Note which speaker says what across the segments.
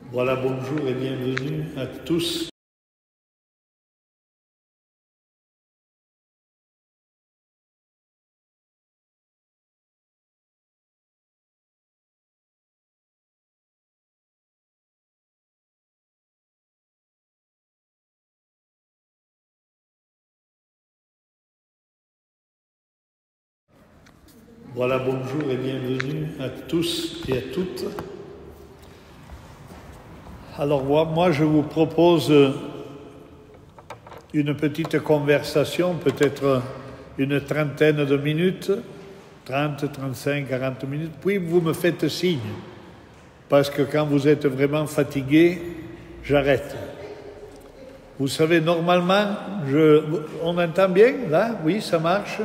Speaker 1: Voilà, bonjour et bienvenue à tous. Voilà, bonjour et bienvenue à tous et à toutes. Alors moi je vous propose une petite conversation, peut-être une trentaine de minutes, 30, 35, 40 minutes, puis vous me faites signe, parce que quand vous êtes vraiment fatigué, j'arrête. Vous savez, normalement, on entend bien, là? Oui, ça marche?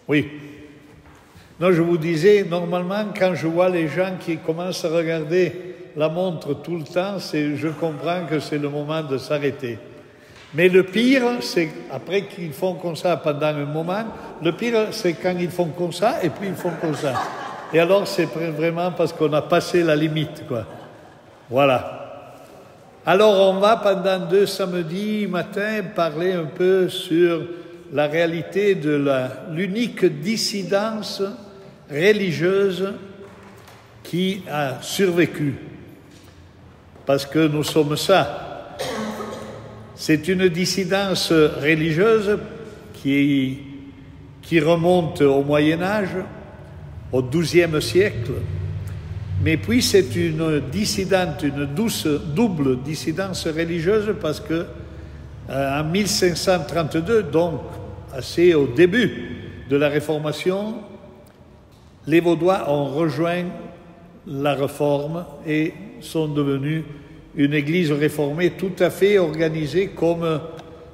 Speaker 1: Oui. Non, je vous disais, normalement, quand je vois les gens qui commencent à regarder la montre tout le temps, je comprends que c'est le moment de s'arrêter. Mais le pire, c'est après qu'ils font comme ça pendant un moment, le pire, c'est quand ils font comme ça et puis ils font comme ça. Et alors, c'est vraiment parce qu'on a passé la limite, quoi. Voilà. Alors, on va, pendant 2 samedis matin, parler un peu sur la réalité de l'unique dissidence religieuse qui a survécu. Parce que nous sommes ça. C'est une dissidence religieuse qui remonte au Moyen-Âge, au XIIe siècle, mais puis c'est une double dissidence religieuse parce que en 1532, donc assez au début de la Réformation, les Vaudois ont rejoint la Réforme et sont devenus une église réformée tout à fait organisée comme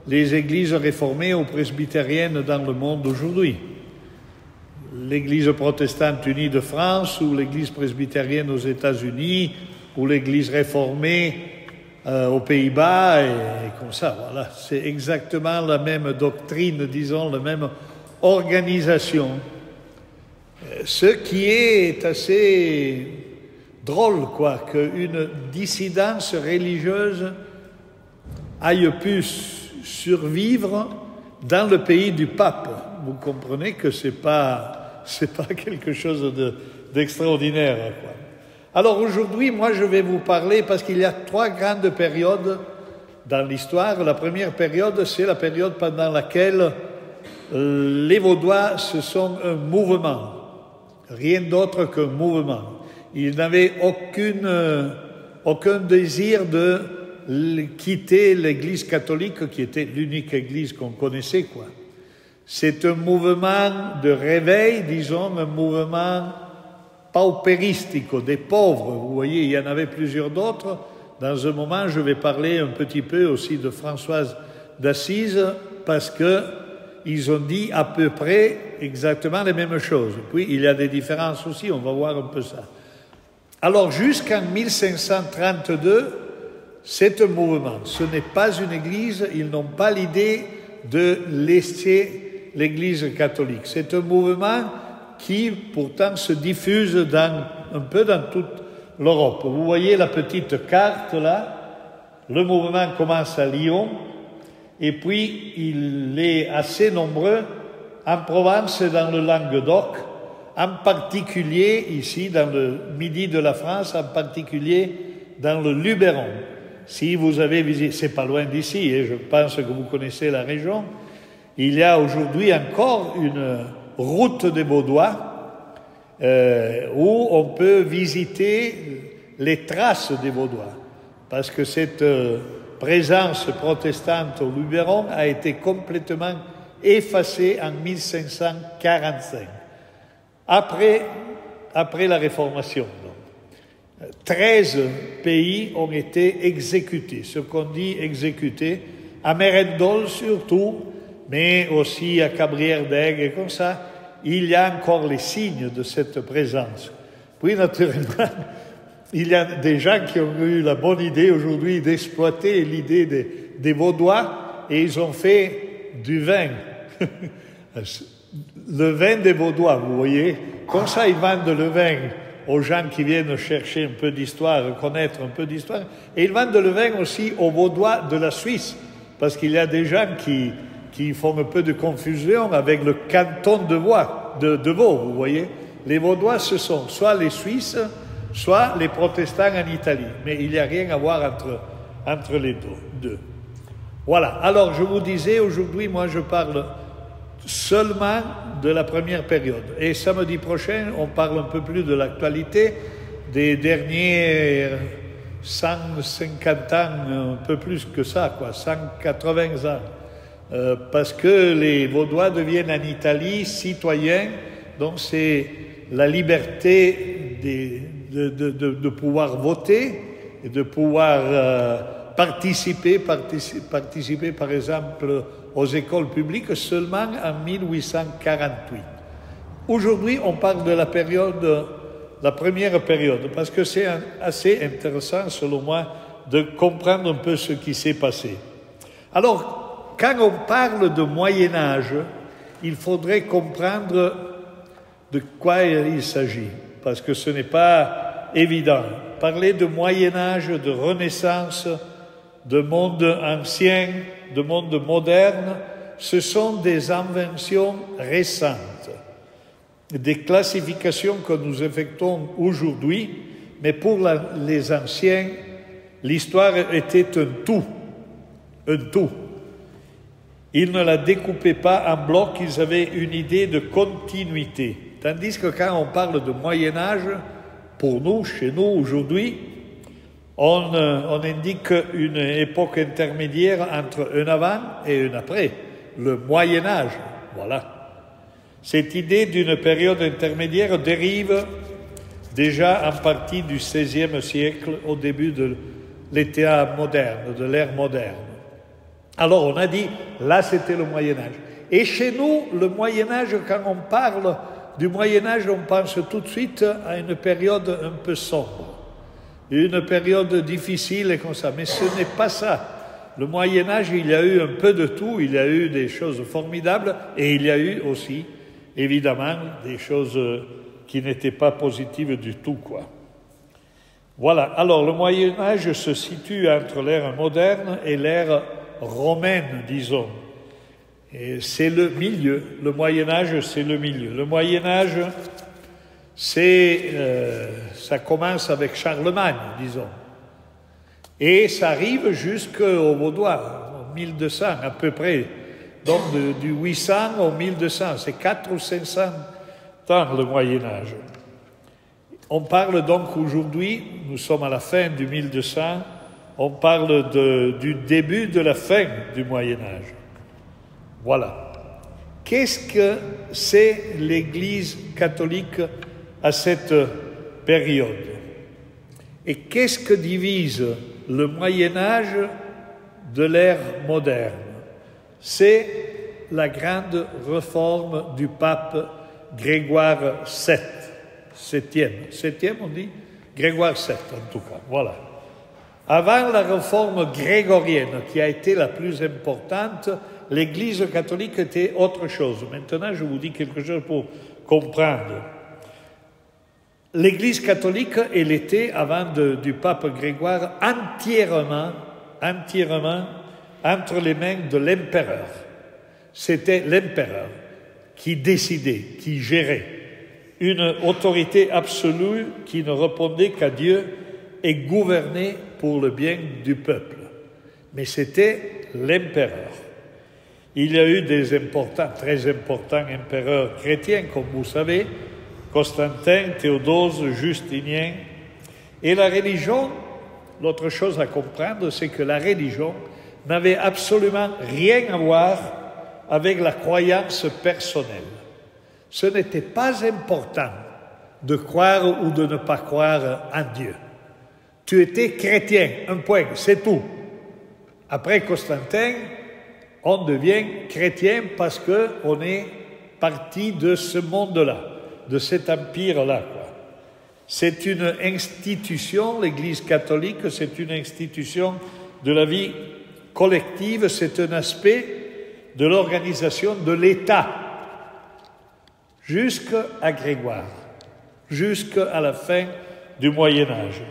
Speaker 1: les églises réformées ou presbytériennes dans le monde aujourd'hui. L'église protestante unie de France ou l'église presbytérienne aux États-Unis ou l'église réformée aux Pays-Bas et comme ça, voilà. C'est exactement la même doctrine, disons, la même organisation. Ce qui est assez drôle, quoi, qu'une dissidence religieuse aille pu survivre dans le pays du pape. Vous comprenez que c'est pas quelque chose d'extraordinaire, quoi. Alors aujourd'hui, moi je vais vous parler, parce qu'il y a 3 grandes périodes dans l'histoire. La première période, c'est la période pendant laquelle les Vaudois, ce sont un mouvement. Rien d'autre qu'un mouvement. Ils n'avaient aucun désir de quitter l'Église catholique, qui était l'unique Église qu'on connaissait, quoi. C'est un mouvement de réveil, disons, un mouvement paupéristico, des pauvres. Vous voyez, il y en avait plusieurs d'autres. Dans un moment, je vais parler un petit peu aussi de Françoise d'Assise, parce que ils ont dit à peu près exactement les mêmes choses. Puis, il y a des différences aussi, on va voir un peu ça. Alors, jusqu'en 1532, c'est un mouvement. Ce n'est pas une église, ils n'ont pas l'idée de laisser l'église catholique. C'est un mouvement qui, pourtant, se diffuse un peu dans toute l'Europe. Vous voyez la petite carte, là. Le mouvement commence à Lyon. Et puis, il est assez nombreux en Provence et dans le Languedoc, en particulier ici dans le midi de la France, en particulier dans le Luberon. Si vous avez visité, c'est pas loin d'ici, et je pense que vous connaissez la région, il y a aujourd'hui encore une route des Vaudois où on peut visiter les traces des Vaudois, parce que cette présence protestante au Luberon a été complètement effacée en 1545, après la Réformation. Donc. 13 pays ont été exécutés, ce qu'on dit exécutés, à Mérendol surtout, mais aussi à Cabrières d'Aigues et comme ça, il y a encore les signes de cette présence. Puis naturellement, il y a des gens qui ont eu la bonne idée aujourd'hui d'exploiter l'idée des Vaudois et ils ont fait du vin. le vin des Vaudois, vous voyez. Comme ça, ils vendent le vin aux gens qui viennent chercher un peu d'histoire, connaître un peu d'histoire. Et ils vendent le vin aussi aux Vaudois de la Suisse, parce qu'il y a des gens qui font un peu de confusion avec le canton de Vaud, vous voyez. Les Vaudois, ce sont soit les Suisses, soit les protestants en Italie. Mais il n'y a rien à voir entre les deux. Voilà. Alors, je vous disais, aujourd'hui, moi, je parle seulement de la première période. Et samedi prochain, on parle un peu plus de l'actualité des derniers 150 ans, un peu plus que ça, quoi, 180 ans. Parce que les Vaudois deviennent en Italie citoyens, donc c'est la liberté de pouvoir voter et de pouvoir participer par exemple aux écoles publiques seulement en 1848. Aujourd'hui, on parle de la première période, parce que c'est assez intéressant, selon moi, de comprendre un peu ce qui s'est passé. Alors, quand on parle de Moyen-Âge, il faudrait comprendre de quoi il s'agit, parce que ce n'est pas évident. Parler de Moyen-Âge, de Renaissance, de monde ancien, de monde moderne, ce sont des inventions récentes, des classifications que nous effectuons aujourd'hui, mais pour les anciens, l'histoire était un tout. Ils ne la découpaient pas en blocs, ils avaient une idée de continuité. Tandis que quand on parle de Moyen-Âge, pour nous, chez nous, aujourd'hui, on indique une époque intermédiaire entre un avant et un après, le Moyen-Âge. Voilà. Cette idée d'une période intermédiaire dérive déjà en partie du XVIe siècle, au début de l'état moderne, de l'ère moderne. Alors on a dit, là c'était le Moyen-Âge. Et chez nous, le Moyen-Âge, quand on parle du Moyen-Âge, on pense tout de suite à une période un peu sombre. Une période difficile et comme ça. Mais ce n'est pas ça. Le Moyen-Âge, il y a eu un peu de tout. Il y a eu des choses formidables et il y a eu aussi, évidemment, des choses qui n'étaient pas positives du tout, quoi. Voilà. Alors, le Moyen-Âge se situe entre l'ère moderne et l'ère romaine, disons. Et c'est le milieu. Le Moyen-Âge, c'est le milieu. Le Moyen-Âge, ça commence avec Charlemagne, disons. Et ça arrive jusqu'aux Vaudois, en 1200 à peu près. Donc du 800 au 1200, c'est 400 ou 500 ans le Moyen-Âge. On parle donc aujourd'hui, nous sommes à la fin du 1200, on parle du début de la fin du Moyen-Âge. Voilà. Qu'est-ce que c'est l'Église catholique à cette période? Et qu'est-ce que divise le Moyen-Âge de l'ère moderne? C'est la grande réforme du pape Grégoire VII. Septième, on dit Grégoire VII, en tout cas. Voilà. Avant la réforme grégorienne, qui a été la plus importante, l'Église catholique était autre chose. Maintenant, je vous dis quelque chose pour comprendre. L'Église catholique, elle était, avant du pape Grégoire, entièrement entre les mains de l'empereur. C'était l'empereur qui décidait, qui gérait. Une autorité absolue qui ne répondait qu'à Dieu et gouvernait pour le bien du peuple. Mais c'était l'empereur. Il y a eu des très importants empereurs chrétiens, comme vous savez, Constantin, Théodose, Justinien. Et la religion, l'autre chose à comprendre, c'est que la religion n'avait absolument rien à voir avec la croyance personnelle. Ce n'était pas important de croire ou de ne pas croire en Dieu. Tu étais chrétien, un point, c'est tout. Après Constantin, on devient chrétien parce qu'on est parti de ce monde-là, de cet empire-là, quoi. C'est une institution, l'Église catholique, c'est une institution de la vie collective, c'est un aspect de l'organisation de l'État. jusqu'à Grégoire, jusqu'à la fin du Moyen-Âge.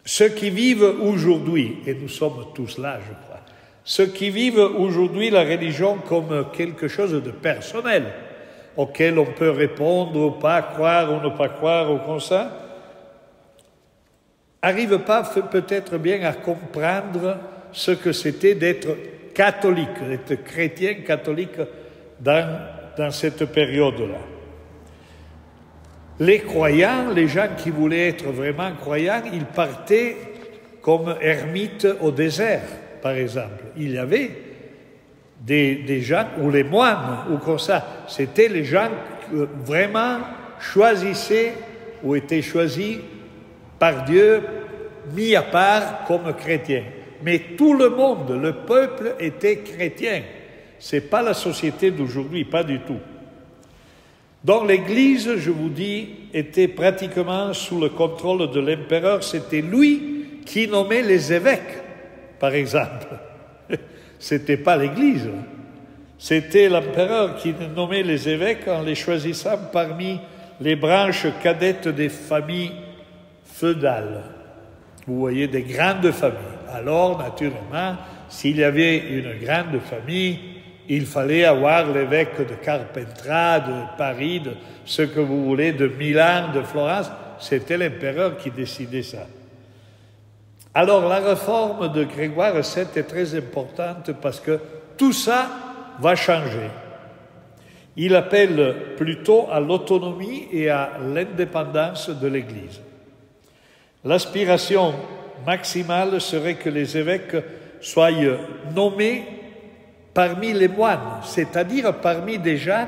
Speaker 1: Ceux qui vivent aujourd'hui, et nous sommes tous là, je crois, ceux qui vivent aujourd'hui la religion comme quelque chose de personnel, auquel on peut répondre ou pas, croire ou ne pas croire ou comme ça, n'arrivent pas peut-être bien à comprendre ce que c'était d'être catholique, d'être chrétien catholique dans cette période-là. Les croyants, les gens qui voulaient être vraiment croyants, ils partaient comme ermites au désert, par exemple. Il y avait des gens, ou les moines, ou comme ça. C'était les gens qui vraiment choisissaient, ou étaient choisis par Dieu, mis à part comme chrétiens. Mais tout le monde, le peuple était chrétien. Ce n'est pas la société d'aujourd'hui, pas du tout. Donc l'Église, je vous dis, était pratiquement sous le contrôle de l'empereur. C'était lui qui nommait les évêques, par exemple. Ce n'était pas l'Église. C'était l'empereur qui nommait les évêques en les choisissant parmi les branches cadettes des familles feudales. Vous voyez, des grandes familles. Alors, naturellement, s'il y avait une grande famille, il fallait avoir l'évêque de Carpentras, de Paris, de ce que vous voulez, de Milan, de Florence. C'était l'empereur qui décidait ça. Alors, la réforme de Grégoire VII est très importante parce que tout ça va changer. Il appelle plutôt à l'autonomie et à l'indépendance de l'Église. L'aspiration maximale serait que les évêques soient nommés parmi les moines, c'est-à-dire parmi des gens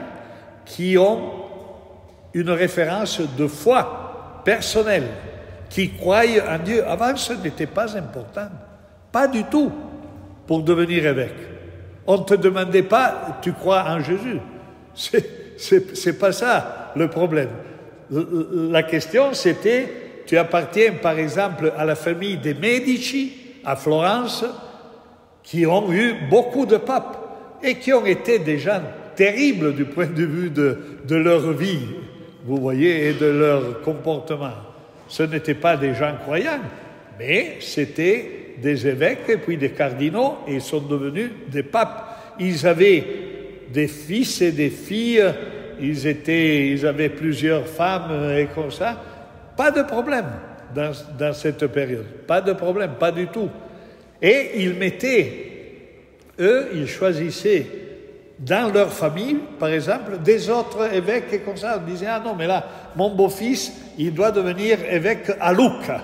Speaker 1: qui ont une référence de foi personnelle, qui croient en Dieu. Avant, ce n'était pas important, pas du tout, pour devenir évêque. On ne te demandait pas, tu crois en Jésus. C'est pas ça le problème. La question, c'était, tu appartiens par exemple à la famille des Médici, à Florence, qui ont eu beaucoup de papes et qui ont été des gens terribles du point de vue de leur vie, vous voyez, et de leur comportement. Ce n'étaient pas des gens croyants, mais c'était des évêques et puis des cardinaux, et ils sont devenus des papes. Ils avaient des fils et des filles, ils avaient plusieurs femmes et comme ça. Pas de problème dans cette période, pas de problème, pas du tout. Et ils ils choisissaient dans leur famille, par exemple, des autres évêques et comme ça. Ils disaient, ah non, mais là, mon beau-fils, il doit devenir évêque à Lucca,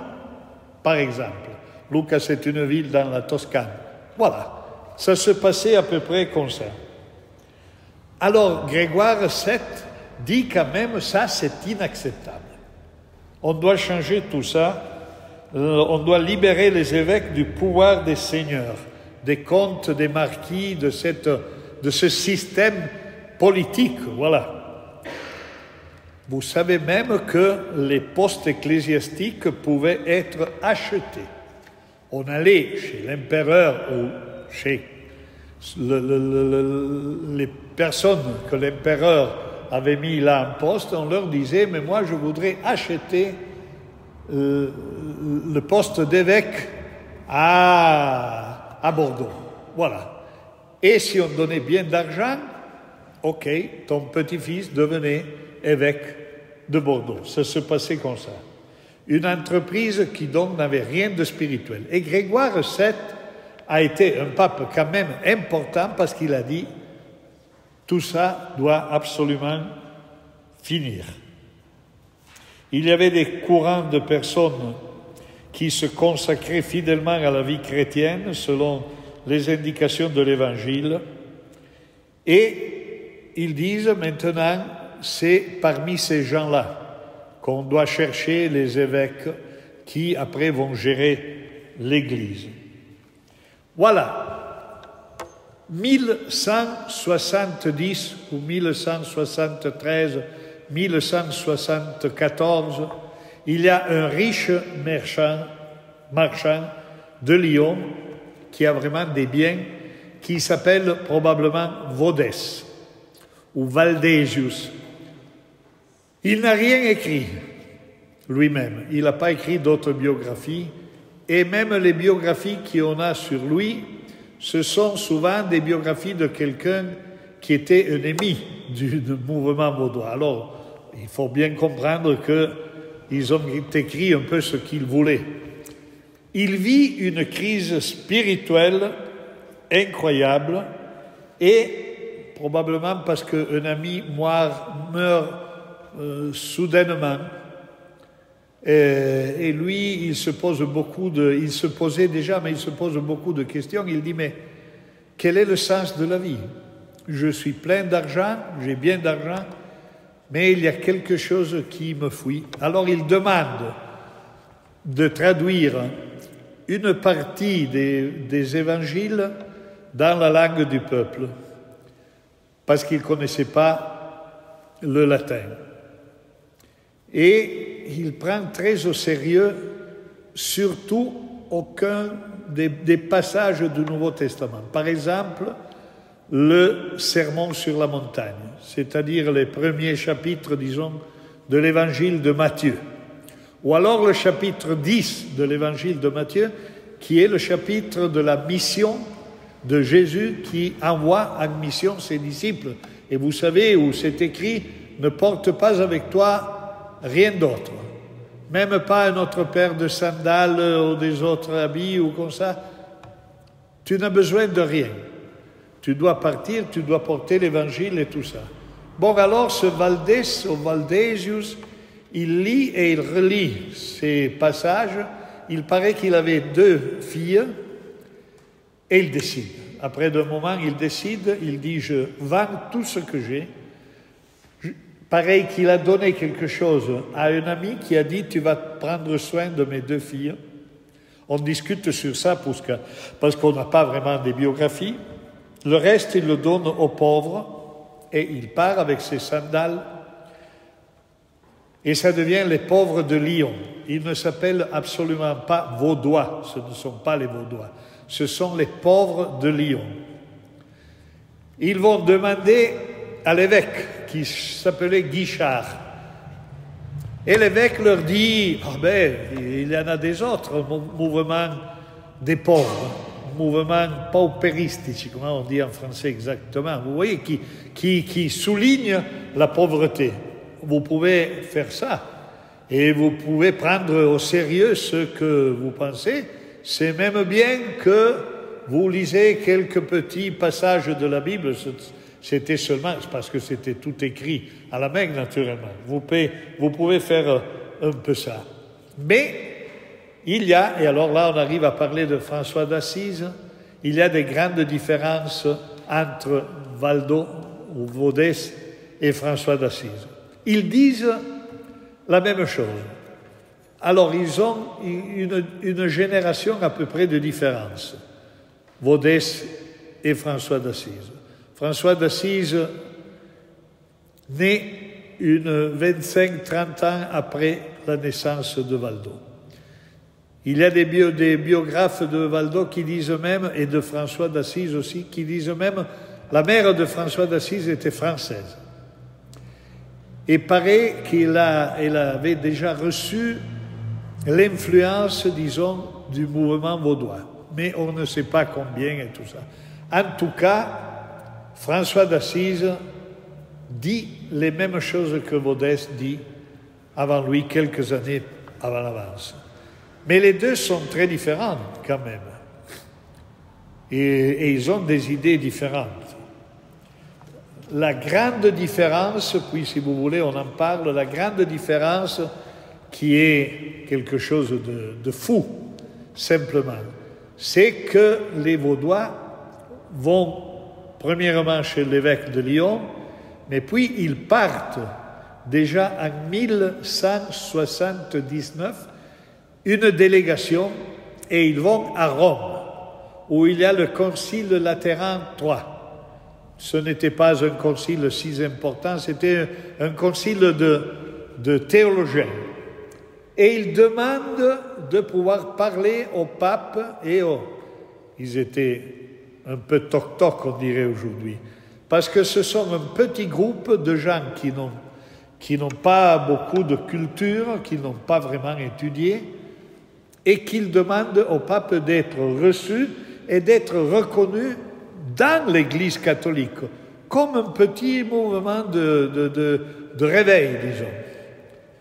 Speaker 1: par exemple. Lucca, c'est une ville dans la Toscane. Voilà, ça se passait à peu près comme ça. Alors, Grégoire VII dit quand même, ça, c'est inacceptable. On doit changer tout ça. On doit libérer les évêques du pouvoir des seigneurs, des comtes, des marquis, de ce système politique. Voilà. Vous savez même que les postes ecclésiastiques pouvaient être achetés. On allait chez l'empereur ou chez les personnes que l'empereur avait mis là en poste, on leur disait, mais moi je voudrais acheter le poste d'évêque à Bordeaux. Voilà. Et si on donnait bien d'argent, ok, ton petit-fils devenait évêque de Bordeaux. Ça se passait comme ça. Une entreprise qui donc n'avait rien de spirituel. Et Grégoire VII a été un pape quand même important parce qu'il a dit tout ça doit absolument finir. Il y avait des courants de personnes qui se consacraient fidèlement à la vie chrétienne selon les indications de l'Évangile. Et ils disent maintenant, c'est parmi ces gens-là qu'on doit chercher les évêques qui après vont gérer l'Église. Voilà. 1170 ou 1173, 1174, il y a un riche marchand de Lyon qui a vraiment des biens, qui s'appelle probablement Vaudès, ou Valdesius. Il n'a rien écrit lui-même. Il n'a pas écrit d'autres biographies. Et même les biographies qu'on a sur lui, ce sont souvent des biographies de quelqu'un qui était ennemi du mouvement vaudois. Alors, il faut bien comprendre qu'ils ont écrit un peu ce qu'ils voulaient. Il vit une crise spirituelle incroyable et probablement parce qu'un ami meurt soudainement. Et lui, il se posait déjà, mais il se pose beaucoup de questions. Il dit, mais quel est le sens de la vie? Je suis plein d'argent, j'ai bien d'argent, mais il y a quelque chose qui me fuit. Alors il demande de traduire une partie des évangiles dans la langue du peuple, parce qu'il ne connaissait pas le latin. Et il prend très au sérieux, surtout, aucun des passages du Nouveau Testament. Par exemple, le Sermon sur la montagne, c'est-à-dire les premiers chapitres, disons, de l'évangile de Matthieu. Ou alors le chapitre 10 de l'évangile de Matthieu, qui est le chapitre de la mission de Jésus qui envoie en mission ses disciples. Et vous savez où c'est écrit, ne porte pas avec toi rien d'autre. Même pas un autre paire de sandales ou des autres habits ou comme ça. Tu n'as besoin de rien. Tu dois partir, tu dois porter l'évangile et tout ça. Bon, alors ce Valdesius, il lit et il relit ces passages. Il paraît qu'il avait 2 filles et il décide. Après un moment, il décide, il dit, je vends tout ce que j'ai. Pareil qu'il a donné quelque chose à un ami qui a dit, tu vas prendre soin de mes 2 filles. On discute sur ça parce qu'on n'a pas vraiment des biographies. Le reste, il le donne aux pauvres et il part avec ses sandales et ça devient les pauvres de Lyon. Ils ne s'appellent absolument pas Vaudois, ce ne sont pas les Vaudois, ce sont les pauvres de Lyon. Ils vont demander à l'évêque qui s'appelait Guichard. Et l'évêque leur dit, il y en a des autres mouvements des pauvres, mouvements paupéristiques, comment on dit en français exactement, vous voyez, qui soulignent la pauvreté. Vous pouvez faire ça et vous pouvez prendre au sérieux ce que vous pensez. C'est même bien que vous lisez quelques petits passages de la Bible. C'était seulement, parce que c'était tout écrit à la main naturellement. Vous pouvez faire un peu ça. Mais il y a, et alors là on arrive à parler de François d'Assise, il y a des grandes différences entre Valdo ou Vaudès et François d'Assise. Ils disent la même chose. Alors ils ont une génération à peu près de différence, Vaudès et François d'Assise. François d'Assise naît 25-30 ans après la naissance de Valdo. Il y a des biographes de Valdo qui disent même, et de François d'Assise aussi, qui disent même, la mère de François d'Assise était française. Et paraît qu'elle avait déjà reçu l'influence, disons, du mouvement vaudois. Mais on ne sait pas combien et tout ça. En tout cas, François d'Assise dit les mêmes choses que Vaudès dit avant lui, quelques années avant l'avance. Mais les deux sont très différents quand même. Et ils ont des idées différentes. La grande différence, puis si vous voulez on en parle, la grande différence qui est quelque chose de fou, simplement, c'est que les Vaudois vont premièrement chez l'évêque de Lyon, mais puis ils partent déjà en 1179, une délégation, et ils vont à Rome, où il y a le concile Latéran III. Ce n'était pas un concile si important, c'était un concile de théologiens. Et ils demandent de pouvoir parler au pape et aux... Ils étaient un peu toc-toc, on dirait aujourd'hui. parce que ce sont un petit groupe de gens qui n'ont pas beaucoup de culture, qui n'ont pas vraiment étudié, et qu'ils demandent au pape d'être reçus et d'être reconnus dans l'Église catholique, comme un petit mouvement de réveil, disons.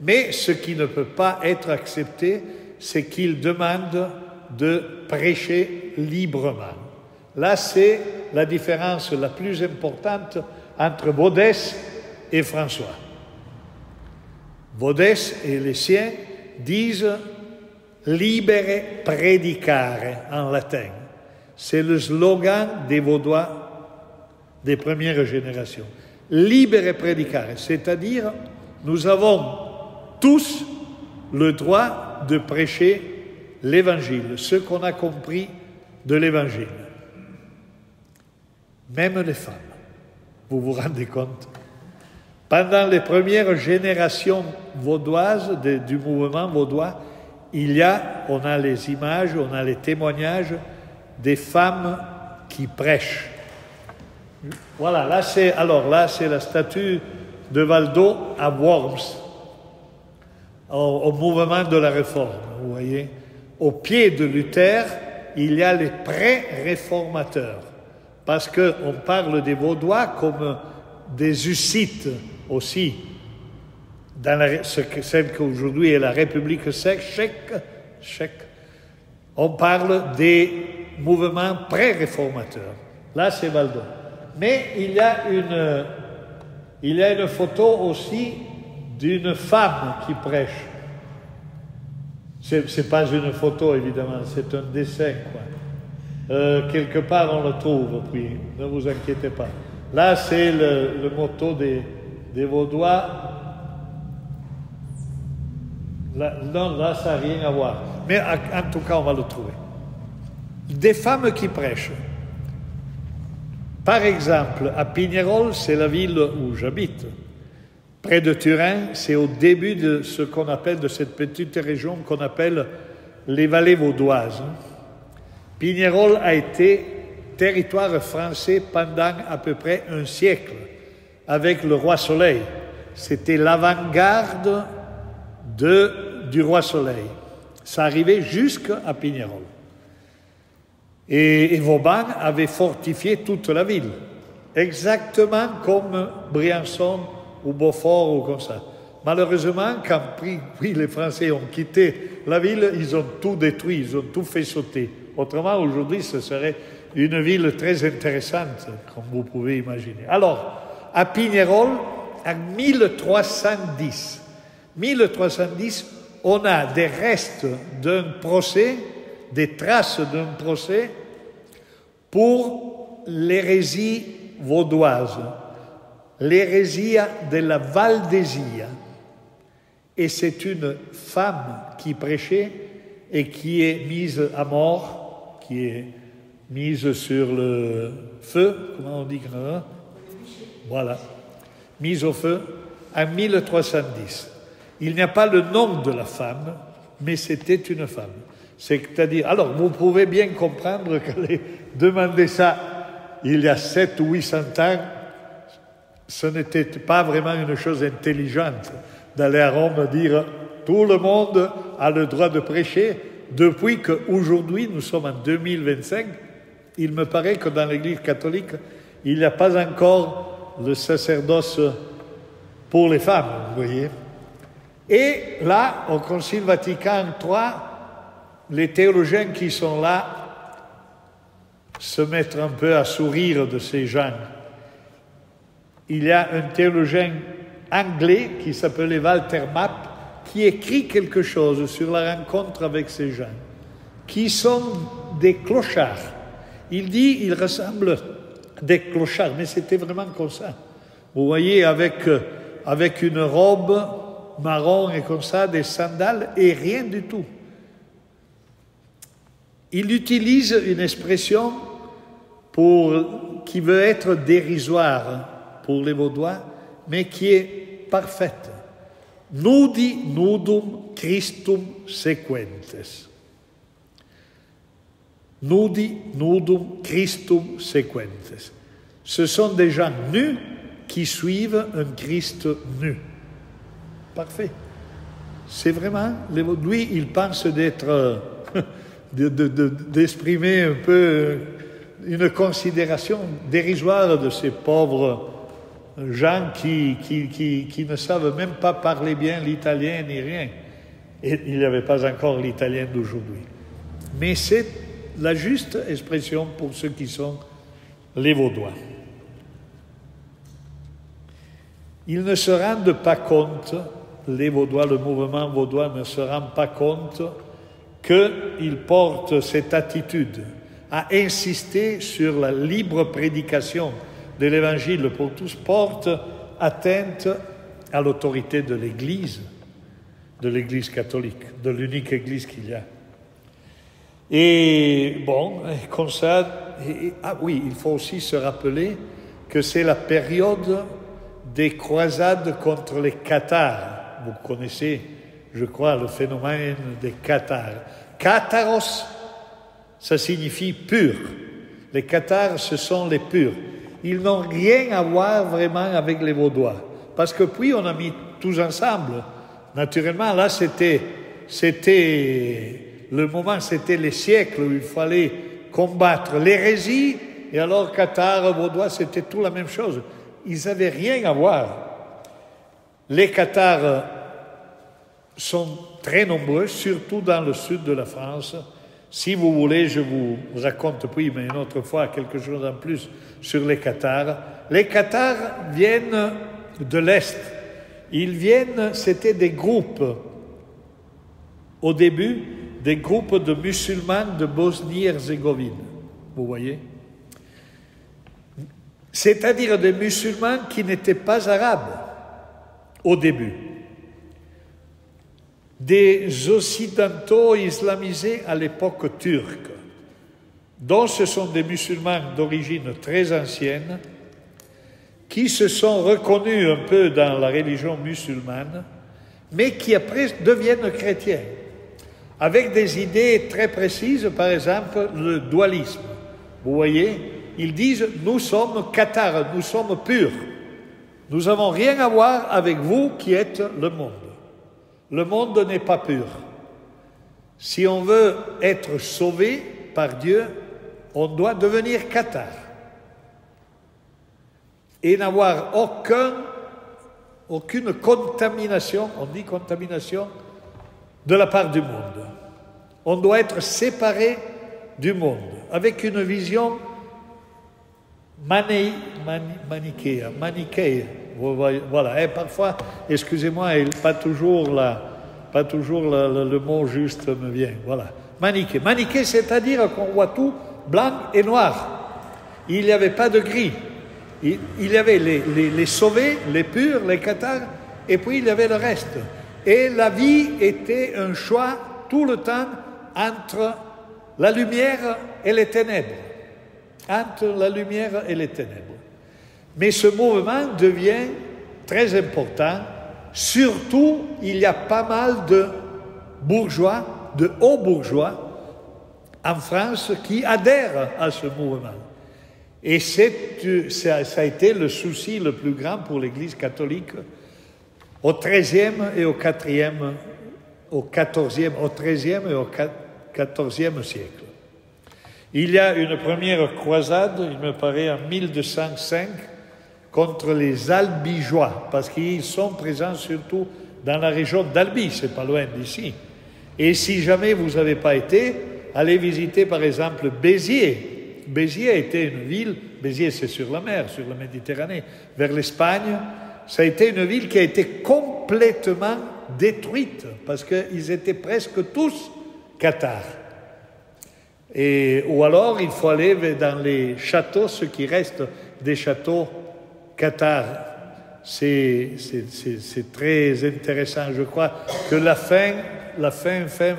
Speaker 1: Mais ce qui ne peut pas être accepté, c'est qu'ils demandent de prêcher librement. Là, c'est la différence la plus importante entre Vaudès et François. Vaudès et les siens disent « libere predicare » en latin. C'est le slogan des Vaudois des premières générations. « Libere predicare », c'est-à-dire nous avons tous le droit de prêcher l'Évangile, ce qu'on a compris de l'Évangile. Même les femmes, vous vous rendez compte? Pendant les premières générations vaudoises du mouvement vaudois, on a les images, on a les témoignages des femmes qui prêchent. Voilà, là c'est la statue de Valdo à Worms, au mouvement de la Réforme, vous voyez. Au pied de Luther, il y a les pré-réformateurs, parce qu'on parle des Vaudois comme des hussites aussi, dans celle qu'aujourd'hui est la République tchèque, on parle des mouvements pré-réformateurs. Là, c'est Valdo. Mais il y a une photo aussi d'une femme qui prêche. C'est pas une photo, évidemment, c'est un dessin, quoi. Quelque part, on le trouve, puis ne vous inquiétez pas. Là, c'est le motto des Vaudois. Là, ça n'a rien à voir. Mais en tout cas, on va le trouver. Des femmes qui prêchent. Par exemple, à Pignerol, c'est la ville où j'habite. Près de Turin, c'est au début de ce qu'on appelle, de cette petite région qu'on appelle les vallées vaudoises. Pignerol a été territoire français pendant à peu près un siècle, avec le roi Soleil. C'était l'avant-garde du roi Soleil. Ça arrivait jusqu'à Pignerol. Et Vauban avait fortifié toute la ville, exactement comme Briançon ou Beaufort ou comme ça. Malheureusement, quand les Français ont quitté la ville, ils ont tout détruit, ils ont tout fait sauter. Autrement, aujourd'hui, ce serait une ville très intéressante, comme vous pouvez imaginer. Alors, à Pignerol, en 1310, on a des restes d'un procès, des traces d'un procès pour l'hérésie vaudoise, l'hérésie de la Valdésia. Et c'est une femme qui prêchait et qui est mise à mort, qui est mise sur le feu, comment on dit? Voilà, mise au feu en 1310. Il n'y a pas le nom de la femme, mais c'était une femme. C'est-à-dire, alors vous pouvez bien comprendre qu'elle ait demandé ça il y a 700 ou 800 ans, ce n'était pas vraiment une chose intelligente d'aller à Rome dire tout le monde a le droit de prêcher, depuis qu'aujourd'hui, nous sommes en 2025, il me paraît que dans l'Église catholique, il n'y a pas encore le sacerdoce pour les femmes, vous voyez. Et là, au Concile Vatican III, les théologiens qui sont là se mettent un peu à sourire de ces gens. Il y a un théologien anglais qui s'appelait Walter Mapp qui écrit quelque chose sur la rencontre avec ces gens, qui sont des clochards. Il dit, ils ressemblent à des clochards, mais c'était vraiment comme ça. Vous voyez, avec une robe marron et comme ça, des sandales et rien du tout. Il utilise une expression qui veut être dérisoire pour les Vaudois, mais qui est parfaite. Nudi nudum Christum sequentes. Nudi nudum Christum sequentes. Ce sont des gens nus qui suivent un Christ nu. Parfait. C'est vraiment, lui, il pense d'être, d'exprimer un peu une considération dérisoire de ces pauvres gens qui ne savent même pas parler bien l'italien ni rien. Et il n'y avait pas encore l'italien d'aujourd'hui. Mais c'est la juste expression pour ceux qui sont les Vaudois. Ils ne se rendent pas compte, les Vaudois, le mouvement vaudois ne se rend pas compte qu'ils portent cette attitude à insister sur la libre prédication de l'Évangile pour tous, porte atteinte à l'autorité de l'Église catholique, de l'unique Église qu'il y a. Et bon, comme ça, oui, il faut aussi se rappeler que c'est la période des croisades contre les cathares. Vous connaissez, je crois, le phénomène des cathares. Catharos, ça signifie pur. Les cathares, ce sont les purs. Ils n'ont rien à voir vraiment avec les Vaudois. Parce que puis on a mis tous ensemble. Naturellement, là, c'était le moment, c'était les siècles où il fallait combattre l'hérésie. Et alors, cathares, Vaudois, c'était tout la même chose. Ils n'avaient rien à voir. Les cathares sont très nombreux, surtout dans le sud de la France. Si vous voulez, je vous raconte puis, mais une autre fois, quelque chose en plus sur les cathares. Les cathares viennent de l'Est. Ils viennent, c'était des groupes, au début, des groupes de musulmans de Bosnie-Herzégovine. Vous voyez ? C'est-à-dire des musulmans qui n'étaient pas arabes au début. Des occidentaux islamisés à l'époque turque, dont ce sont des musulmans d'origine très ancienne, qui se sont reconnus un peu dans la religion musulmane, mais qui après deviennent chrétiens, avec des idées très précises, par exemple le dualisme. Vous voyez, ils disent « nous sommes cathares, nous sommes purs, nous n'avons rien à voir avec vous qui êtes le monde. Le monde n'est pas pur. Si on veut être sauvé par Dieu, on doit devenir cathare et n'avoir aucune contamination, on dit contamination, de la part du monde. On doit être séparé du monde, avec une vision manichéenne. Voilà. Et parfois, excusez-moi, pas toujours le mot juste me vient. Voilà. Maniché. Maniché, c'est-à-dire qu'on voit tout blanc et noir. Il n'y avait pas de gris. Il y avait les sauvés, les purs, les cathares, et puis il y avait le reste. Et la vie était un choix tout le temps entre la lumière et les ténèbres. Entre la lumière et les ténèbres. Mais ce mouvement devient très important. Surtout, il y a pas mal de bourgeois, de hauts bourgeois, en France qui adhèrent à ce mouvement. Et ça a été le souci le plus grand pour l'Église catholique au XIIIe et au XIVe siècle. Il y a une première croisade, il me paraît, en 1205, contre les Albigeois, parce qu'ils sont présents surtout dans la région d'Albi, c'est pas loin d'ici. Et si jamais vous n'avez pas été, allez visiter par exemple Béziers. Béziers était une ville, Béziers c'est sur la mer, sur la Méditerranée, vers l'Espagne. Ça a été une ville qui a été complètement détruite, parce qu'ils étaient presque tous cathares. Ou alors, il faut aller dans les châteaux, ce qui reste des châteaux cathares. C'est très intéressant. Je crois que la fin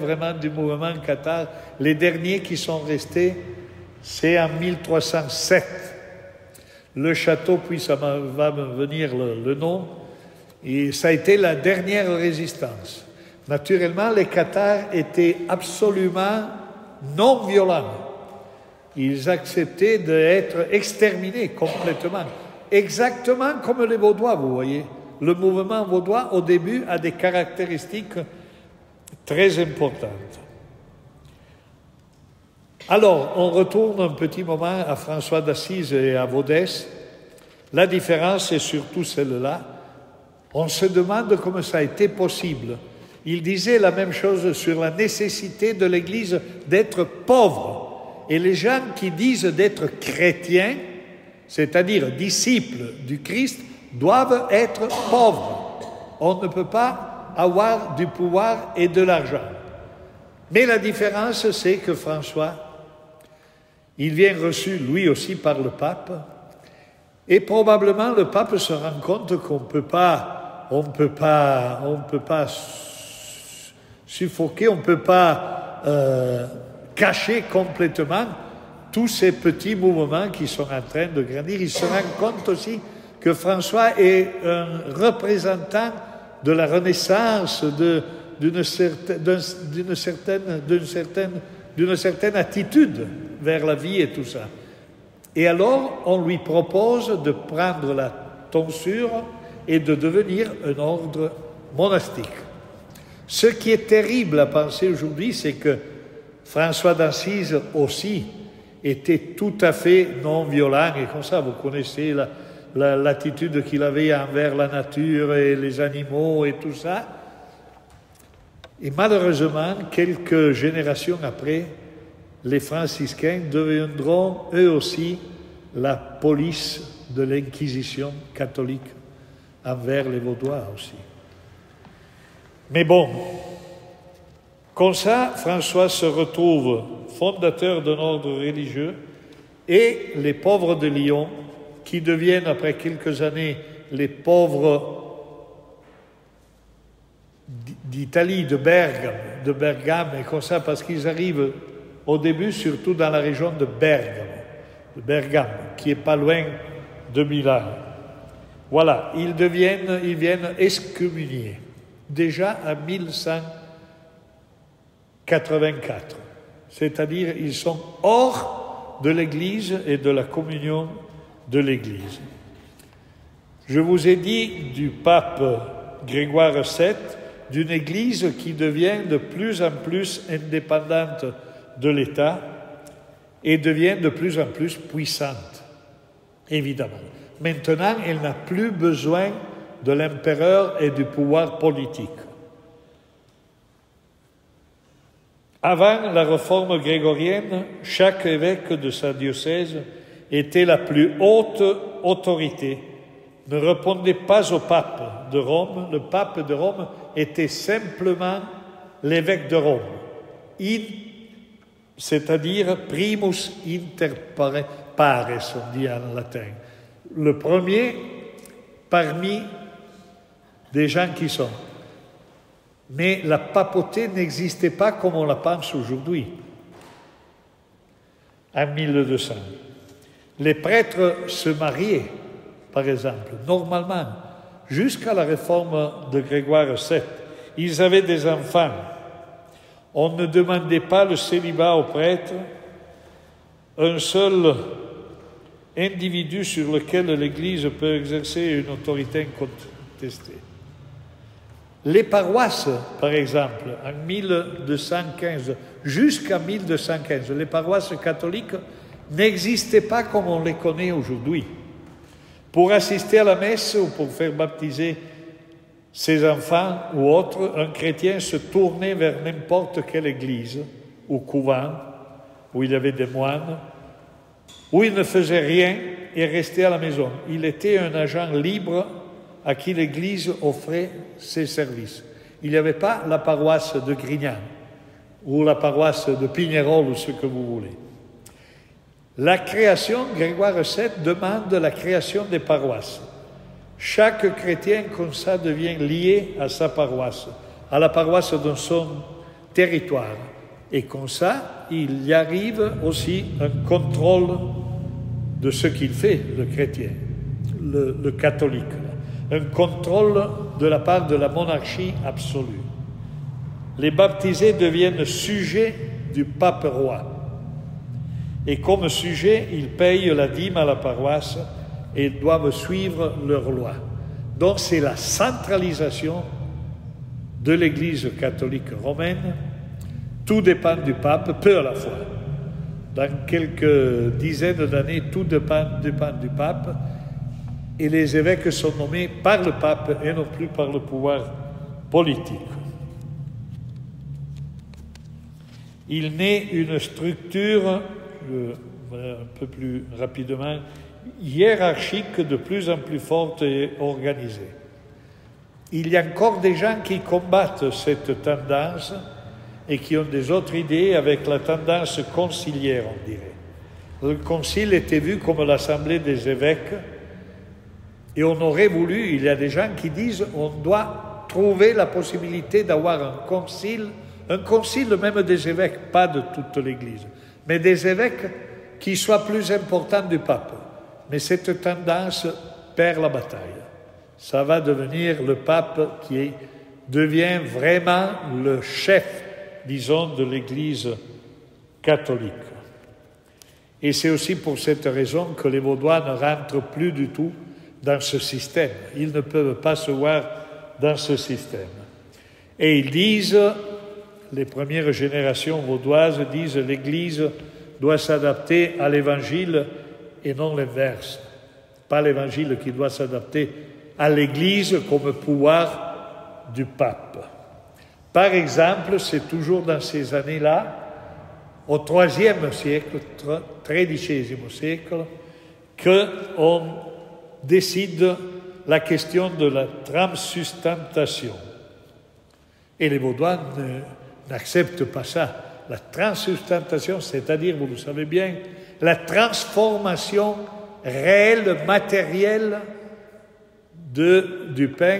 Speaker 1: vraiment du mouvement cathare, les derniers qui sont restés, c'est en 1307. Le château, puis ça va me venir le nom, et ça a été la dernière résistance. Naturellement, les cathares étaient absolument non violents. Ils acceptaient d'être exterminés complètement. Exactement comme les Vaudois, vous voyez. Le mouvement vaudois, au début, a des caractéristiques très importantes. Alors, on retourne un petit moment à François d'Assise et à Vaudès. La différence est surtout celle-là. On se demande comment ça a été possible. Il disait la même chose sur la nécessité de l'Église d'être pauvre. Et les gens qui disent d'être chrétiens, c'est-à-dire disciples du Christ, doivent être pauvres. On ne peut pas avoir du pouvoir et de l'argent. Mais la différence, c'est que François, il vient reçu lui aussi par le pape, et probablement le pape se rend compte qu'on peut pas suffoquer, on ne peut pas cacher complètement tous ces petits mouvements qui sont en train de grandir. Il se rend compte aussi que François est un représentant de la Renaissance, d'une certaine attitude vers la vie et tout ça. Et alors, on lui propose de prendre la tonsure et de devenir un ordre monastique. Ce qui est terrible à penser aujourd'hui, c'est que François d'Assise aussi était tout à fait non violent, et comme ça, vous connaissez l'attitude qu'il avait envers la nature et les animaux et tout ça. Et malheureusement, quelques générations après, les franciscains deviendront eux aussi la police de l'Inquisition catholique envers les Vaudois aussi. Mais bon, comme ça, François se retrouve fondateur d'un ordre religieux, et les pauvres de Lyon, qui deviennent après quelques années les pauvres d'Italie, de Bergame, et comme ça, parce qu'ils arrivent au début surtout dans la région de Bergame, qui est pas loin de Milan. Voilà, ils viennent excommuniés, déjà en 1184. C'est-à-dire, ils sont hors de l'Église et de la communion de l'Église. Je vous ai dit du pape Grégoire VII, d'une Église qui devient de plus en plus indépendante de l'État et devient de plus en plus puissante, évidemment. Maintenant, elle n'a plus besoin de l'empereur et du pouvoir politique. Avant la réforme grégorienne, chaque évêque de sa diocèse était la plus haute autorité, ne répondait pas au pape de Rome. Le pape de Rome était simplement l'évêque de Rome, c'est-à-dire primus inter pares, on dit en latin. Le premier parmi des gens qui sont. Mais la papauté n'existait pas comme on la pense aujourd'hui, en 1200. Les prêtres se mariaient, par exemple, normalement, jusqu'à la réforme de Grégoire VII. Ils avaient des enfants. On ne demandait pas le célibat aux prêtres. Un seul individu sur lequel l'Église peut exercer une autorité incontestée. Les paroisses, par exemple, en 1215, jusqu'à 1215, les paroisses catholiques n'existaient pas comme on les connaît aujourd'hui. Pour assister à la messe ou pour faire baptiser ses enfants ou autres, un chrétien se tournait vers n'importe quelle église ou couvent où il y avait des moines, où il ne faisait rien et restait à la maison. Il était un agent libre à qui l'Église offrait ses services. Il n'y avait pas la paroisse de Grignan ou la paroisse de Pignerol ou ce que vous voulez. La création, Grégoire VII demande la création des paroisses. Chaque chrétien, comme ça, devient lié à sa paroisse, à la paroisse de son territoire. Et comme ça, il y arrive aussi un contrôle de ce qu'il fait, le chrétien, le catholique. Un contrôle de la part de la monarchie absolue. Les baptisés deviennent sujets du pape roi. Et comme sujet, ils payent la dîme à la paroisse et doivent suivre leurs lois. Donc c'est la centralisation de l'Église catholique romaine. Tout dépend du pape, peu à la fois. Dans quelques dizaines d'années, tout dépend du pape. Et les évêques sont nommés par le pape et non plus par le pouvoir politique. Il naît une structure, un peu plus rapidement, hiérarchique de plus en plus forte et organisée. Il y a encore des gens qui combattent cette tendance et qui ont des autres idées avec la tendance conciliaire, on dirait. Le concile était vu comme l'assemblée des évêques et on aurait voulu, il y a des gens qui disent, on doit trouver la possibilité d'avoir un concile même des évêques, pas de toute l'Église, mais des évêques qui soient plus importants du pape. Mais cette tendance perd la bataille. Ça va devenir le pape qui devient vraiment le chef, disons, de l'Église catholique. Et c'est aussi pour cette raison que les Vaudois ne rentrent plus du tout dans ce système. Ils ne peuvent pas se voir dans ce système. Et ils disent, les premières générations vaudoises disent, l'Église doit s'adapter à l'Évangile et non l'inverse. Pas l'Évangile qui doit s'adapter à l'Église comme pouvoir du pape. Par exemple, c'est toujours dans ces années-là, au IIIe siècle, XIIIe siècle, qu'on décide la question de la transustantation. Et les Vaudois n'acceptent pas ça. La transustantation, c'est-à-dire, vous le savez bien, la transformation réelle, matérielle du pain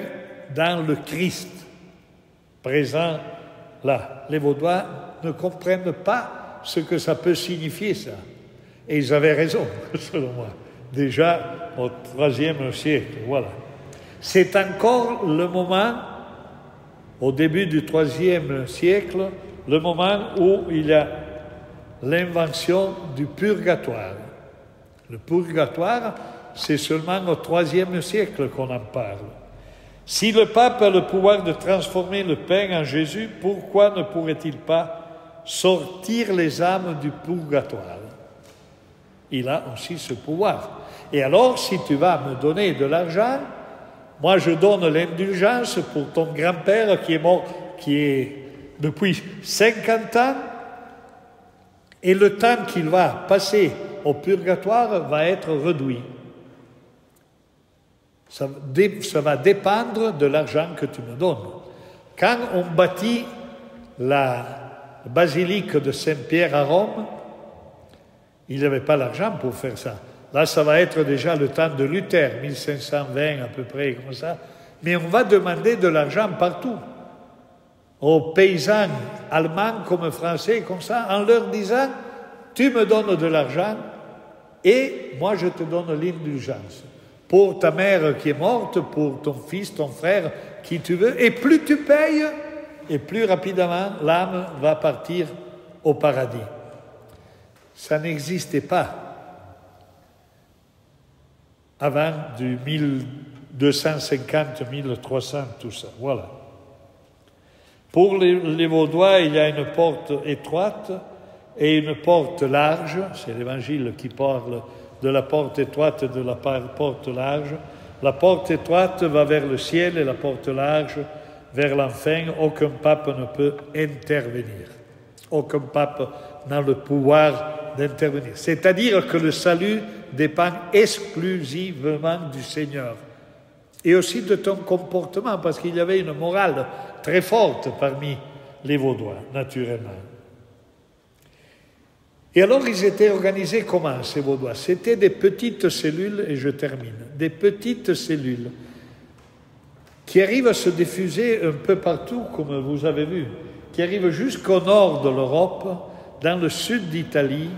Speaker 1: dans le Christ, présent là. Les Vaudois ne comprennent pas ce que ça peut signifier, ça. Et ils avaient raison, selon moi. Déjà au IIIe siècle, voilà. C'est encore le moment, au début du IIIe siècle, le moment où il y a l'invention du purgatoire. Le purgatoire, c'est seulement au IIIe siècle qu'on en parle. Si le pape a le pouvoir de transformer le pain en Jésus, pourquoi ne pourrait-il pas sortir les âmes du purgatoire? Il a aussi ce pouvoir. Et alors, si tu vas me donner de l'argent, moi je donne l'indulgence pour ton grand-père qui est mort, qui est depuis 50 ans, et le temps qu'il va passer au purgatoire va être réduit. Ça va dépendre de l'argent que tu me donnes. Quand on bâtit la basilique de Saint-Pierre à Rome, il n'y avait pas l'argent pour faire ça. Là, ça va être déjà le temps de Luther, 1520 à peu près, comme ça. Mais on va demander de l'argent partout. Aux paysans allemands comme français, comme ça, en leur disant, tu me donnes de l'argent et moi je te donne l'indulgence. Pour ta mère qui est morte, pour ton fils, ton frère, qui tu veux. Et plus tu payes, et plus rapidement l'âme va partir au paradis. Ça n'existait pas avant du 1250, 1300, tout ça. Voilà. Pour les Vaudois, il y a une porte étroite et une porte large. C'est l'Évangile qui parle de la porte étroite et de la porte large. La porte étroite va vers le ciel et la porte large vers l'enfer. Aucun pape ne peut intervenir. Aucun pape n'a le pouvoir d'intervenir. C'est-à-dire que le salut dépend exclusivement du Seigneur et aussi de ton comportement, parce qu'il y avait une morale très forte parmi les Vaudois, naturellement. Et alors, ils étaient organisés comment, ces Vaudois? C'était des petites cellules, et je termine, des petites cellules qui arrivent à se diffuser un peu partout, comme vous avez vu, qui arrivent jusqu'au nord de l'Europe, dans le sud d'Italie,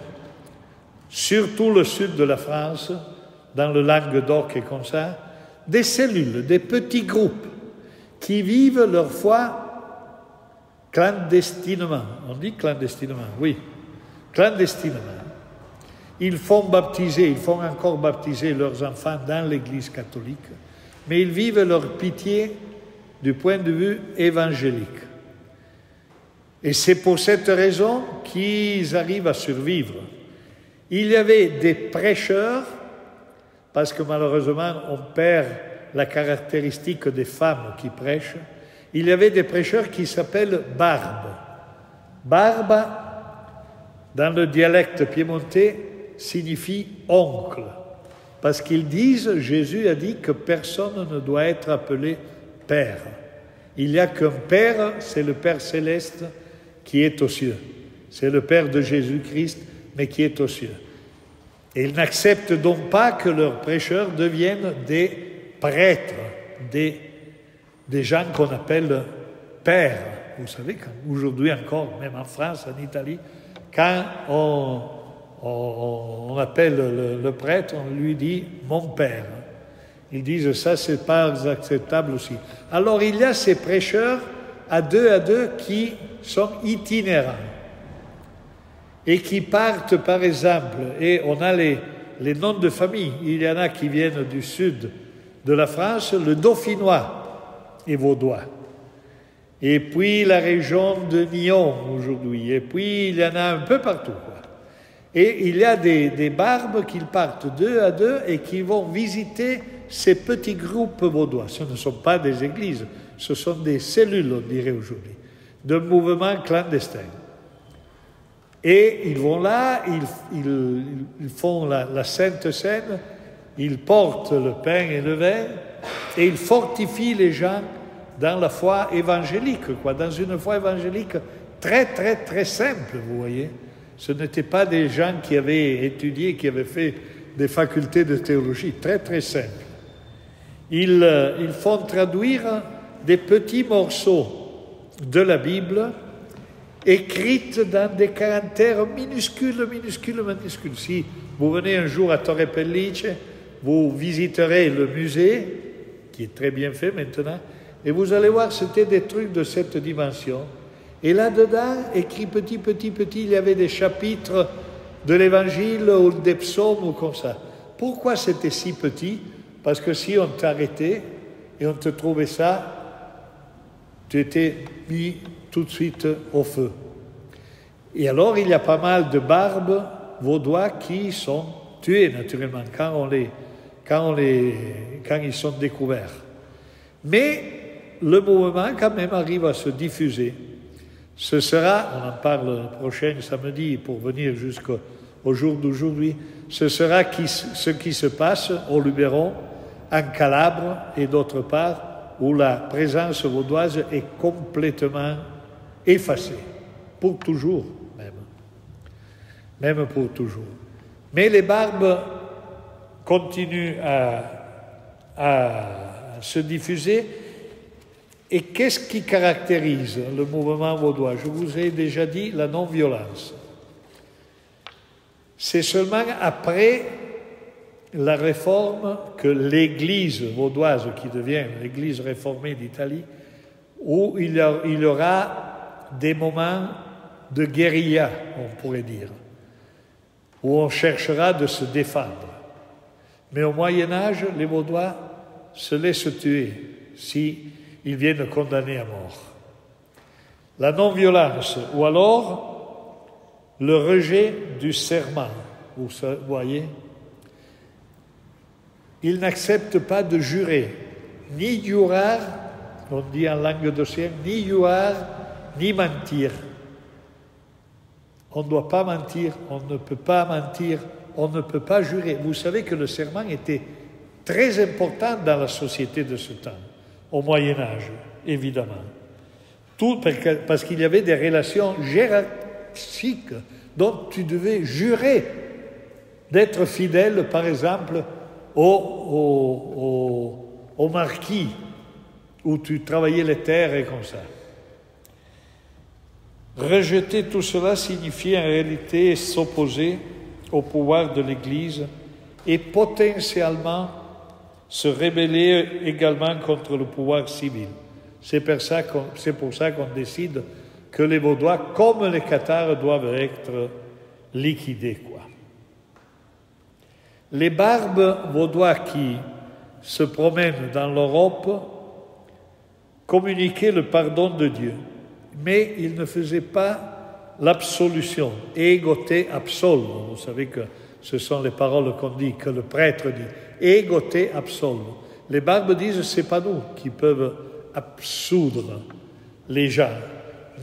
Speaker 1: surtout le sud de la France, dans le Languedoc et comme ça, des cellules, des petits groupes qui vivent leur foi clandestinement. On dit clandestinement, oui, clandestinement. ils font baptiser, ils font encore baptiser leurs enfants dans l'Église catholique, mais ils vivent leur pitié du point de vue évangélique. Et c'est pour cette raison qu'ils arrivent à survivre. Il y avait des prêcheurs, parce que malheureusement on perd la caractéristique des femmes qui prêchent, il y avait des prêcheurs qui s'appellent barbes. Barbe, dans le dialecte piémontais, signifie oncle, parce qu'ils disent, Jésus a dit que personne ne doit être appelé père. Il n'y a qu'un père, c'est le Père céleste qui est aux cieux. C'est le Père de Jésus-Christ, mais qui est aux cieux. Et ils n'acceptent donc pas que leurs prêcheurs deviennent des prêtres, des gens qu'on appelle pères. Vous savez, aujourd'hui encore, même en France, en Italie, quand on appelle le prêtre, on lui dit « mon père ». Ils disent ça, c'est pas acceptable aussi. Alors il y a ces prêcheurs à deux qui sont itinérants et qui partent par exemple, et on a les noms de famille, il y en a qui viennent du sud de la France, le Dauphinois et Vaudois, et puis la région de Nyon aujourd'hui, et puis il y en a un peu partout, quoi. Et il y a des barbes qui partent deux à deux et qui vont visiter ces petits groupes vaudois. Ce ne sont pas des églises, ce sont des cellules, on dirait aujourd'hui, de mouvements clandestins. Et ils vont là, ils font la Sainte Seine, ils portent le pain et le vin, et ils fortifient les gens dans la foi évangélique, quoi, dans une foi évangélique très, très, très simple, vous voyez. Ce n'étaient pas des gens qui avaient étudié, qui avaient fait des facultés de théologie, très, très simples. Ils font traduire des petits morceaux de la Bible écrites dans des caractères minuscules. Si vous venez un jour à Torre Pellice, vous visiterez le musée, qui est très bien fait maintenant, et vous allez voir, c'était des trucs de cette dimension. Et là-dedans, écrit petit, il y avait des chapitres de l'Évangile ou des psaumes ou comme ça. Pourquoi c'était si petit? Parce que si on t'arrêtait et on te trouvait ça, tu étais mis tout de suite au feu. Et alors, il y a pas mal de barbes vaudois qui sont tués, naturellement, quand ils sont découverts. Mais le mouvement, quand même, arrive à se diffuser. Ce sera, on en parle le prochain samedi pour venir jusqu'au jour d'aujourd'hui, ce sera ce qui se passe au Luberon, en Calabre et d'autre part, où la présence vaudoise est complètement effacée, pour toujours même pour toujours. Mais les barbes continuent à se diffuser. Et qu'est-ce qui caractérise le mouvement vaudois? Je vous ai déjà dit la non-violence. C'est seulement après la réforme que l'Église vaudoise, qui devient l'Église réformée d'Italie, où il y aura des moments de guérilla, on pourrait dire, où on cherchera de se défendre. Mais au Moyen-Âge, les Vaudois se laissent tuer si ils viennent condamner à mort. La non-violence, ou alors le rejet du serment. Vous voyez, ils n'acceptent pas de jurer, ni jurar, on dit en langue d'Océan, ni jurar, ni mentir. On ne doit pas mentir, on ne peut pas mentir, on ne peut pas jurer. Vous savez que le serment était très important dans la société de ce temps. Au Moyen-Âge, évidemment. Tout parce qu'il y avait des relations hiérarchiques dont tu devais jurer d'être fidèle, par exemple, au marquis, où tu travaillais les terres et comme ça. Rejeter tout cela signifiait en réalité s'opposer au pouvoir de l'Église et potentiellement se rebeller également contre le pouvoir civil. C'est pour ça qu'on décide que les Vaudois, comme les Cathares, doivent être liquidés, quoi. Les barbes vaudois qui se promènent dans l'Europe communiquaient le pardon de Dieu, mais ils ne faisaient pas l'absolution, ego te absolvo. Vous savez que ce sont les paroles qu'on dit, que le prêtre dit, ego te absolvo. Les barbes disent, c'est pas nous qui peuvent absoudre les gens,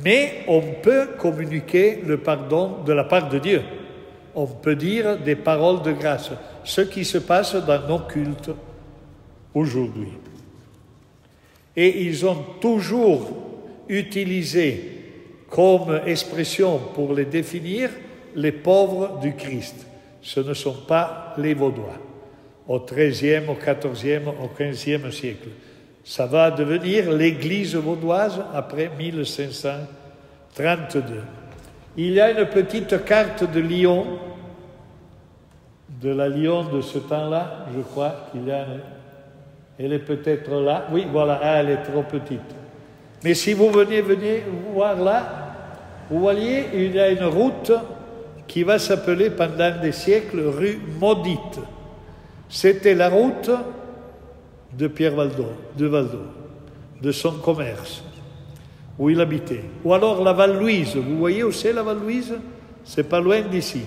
Speaker 1: mais on peut communiquer le pardon de la part de Dieu. On peut dire des paroles de grâce, ce qui se passe dans nos cultes aujourd'hui. Et ils ont toujours utilisé comme expression pour les définir les pauvres du Christ. Ce ne sont pas les Vaudois. Au XIIIe, au XIVe, au XVe siècle. Ça va devenir l'Église vaudoise après 1532. Il y a une petite carte de Lyon, de la Lyon de ce temps-là, je crois qu'il y a... Elle est peut-être là. Oui, voilà, elle est trop petite. Mais si vous venez voir là, vous voyez, il y a une route qui va s'appeler pendant des siècles rue Maudite. C'était la route de Pierre Valdo, de son commerce, où il habitait. Ou alors la Val-Louise. Vous voyez où c'est la Val-Louise? C'est pas loin d'ici.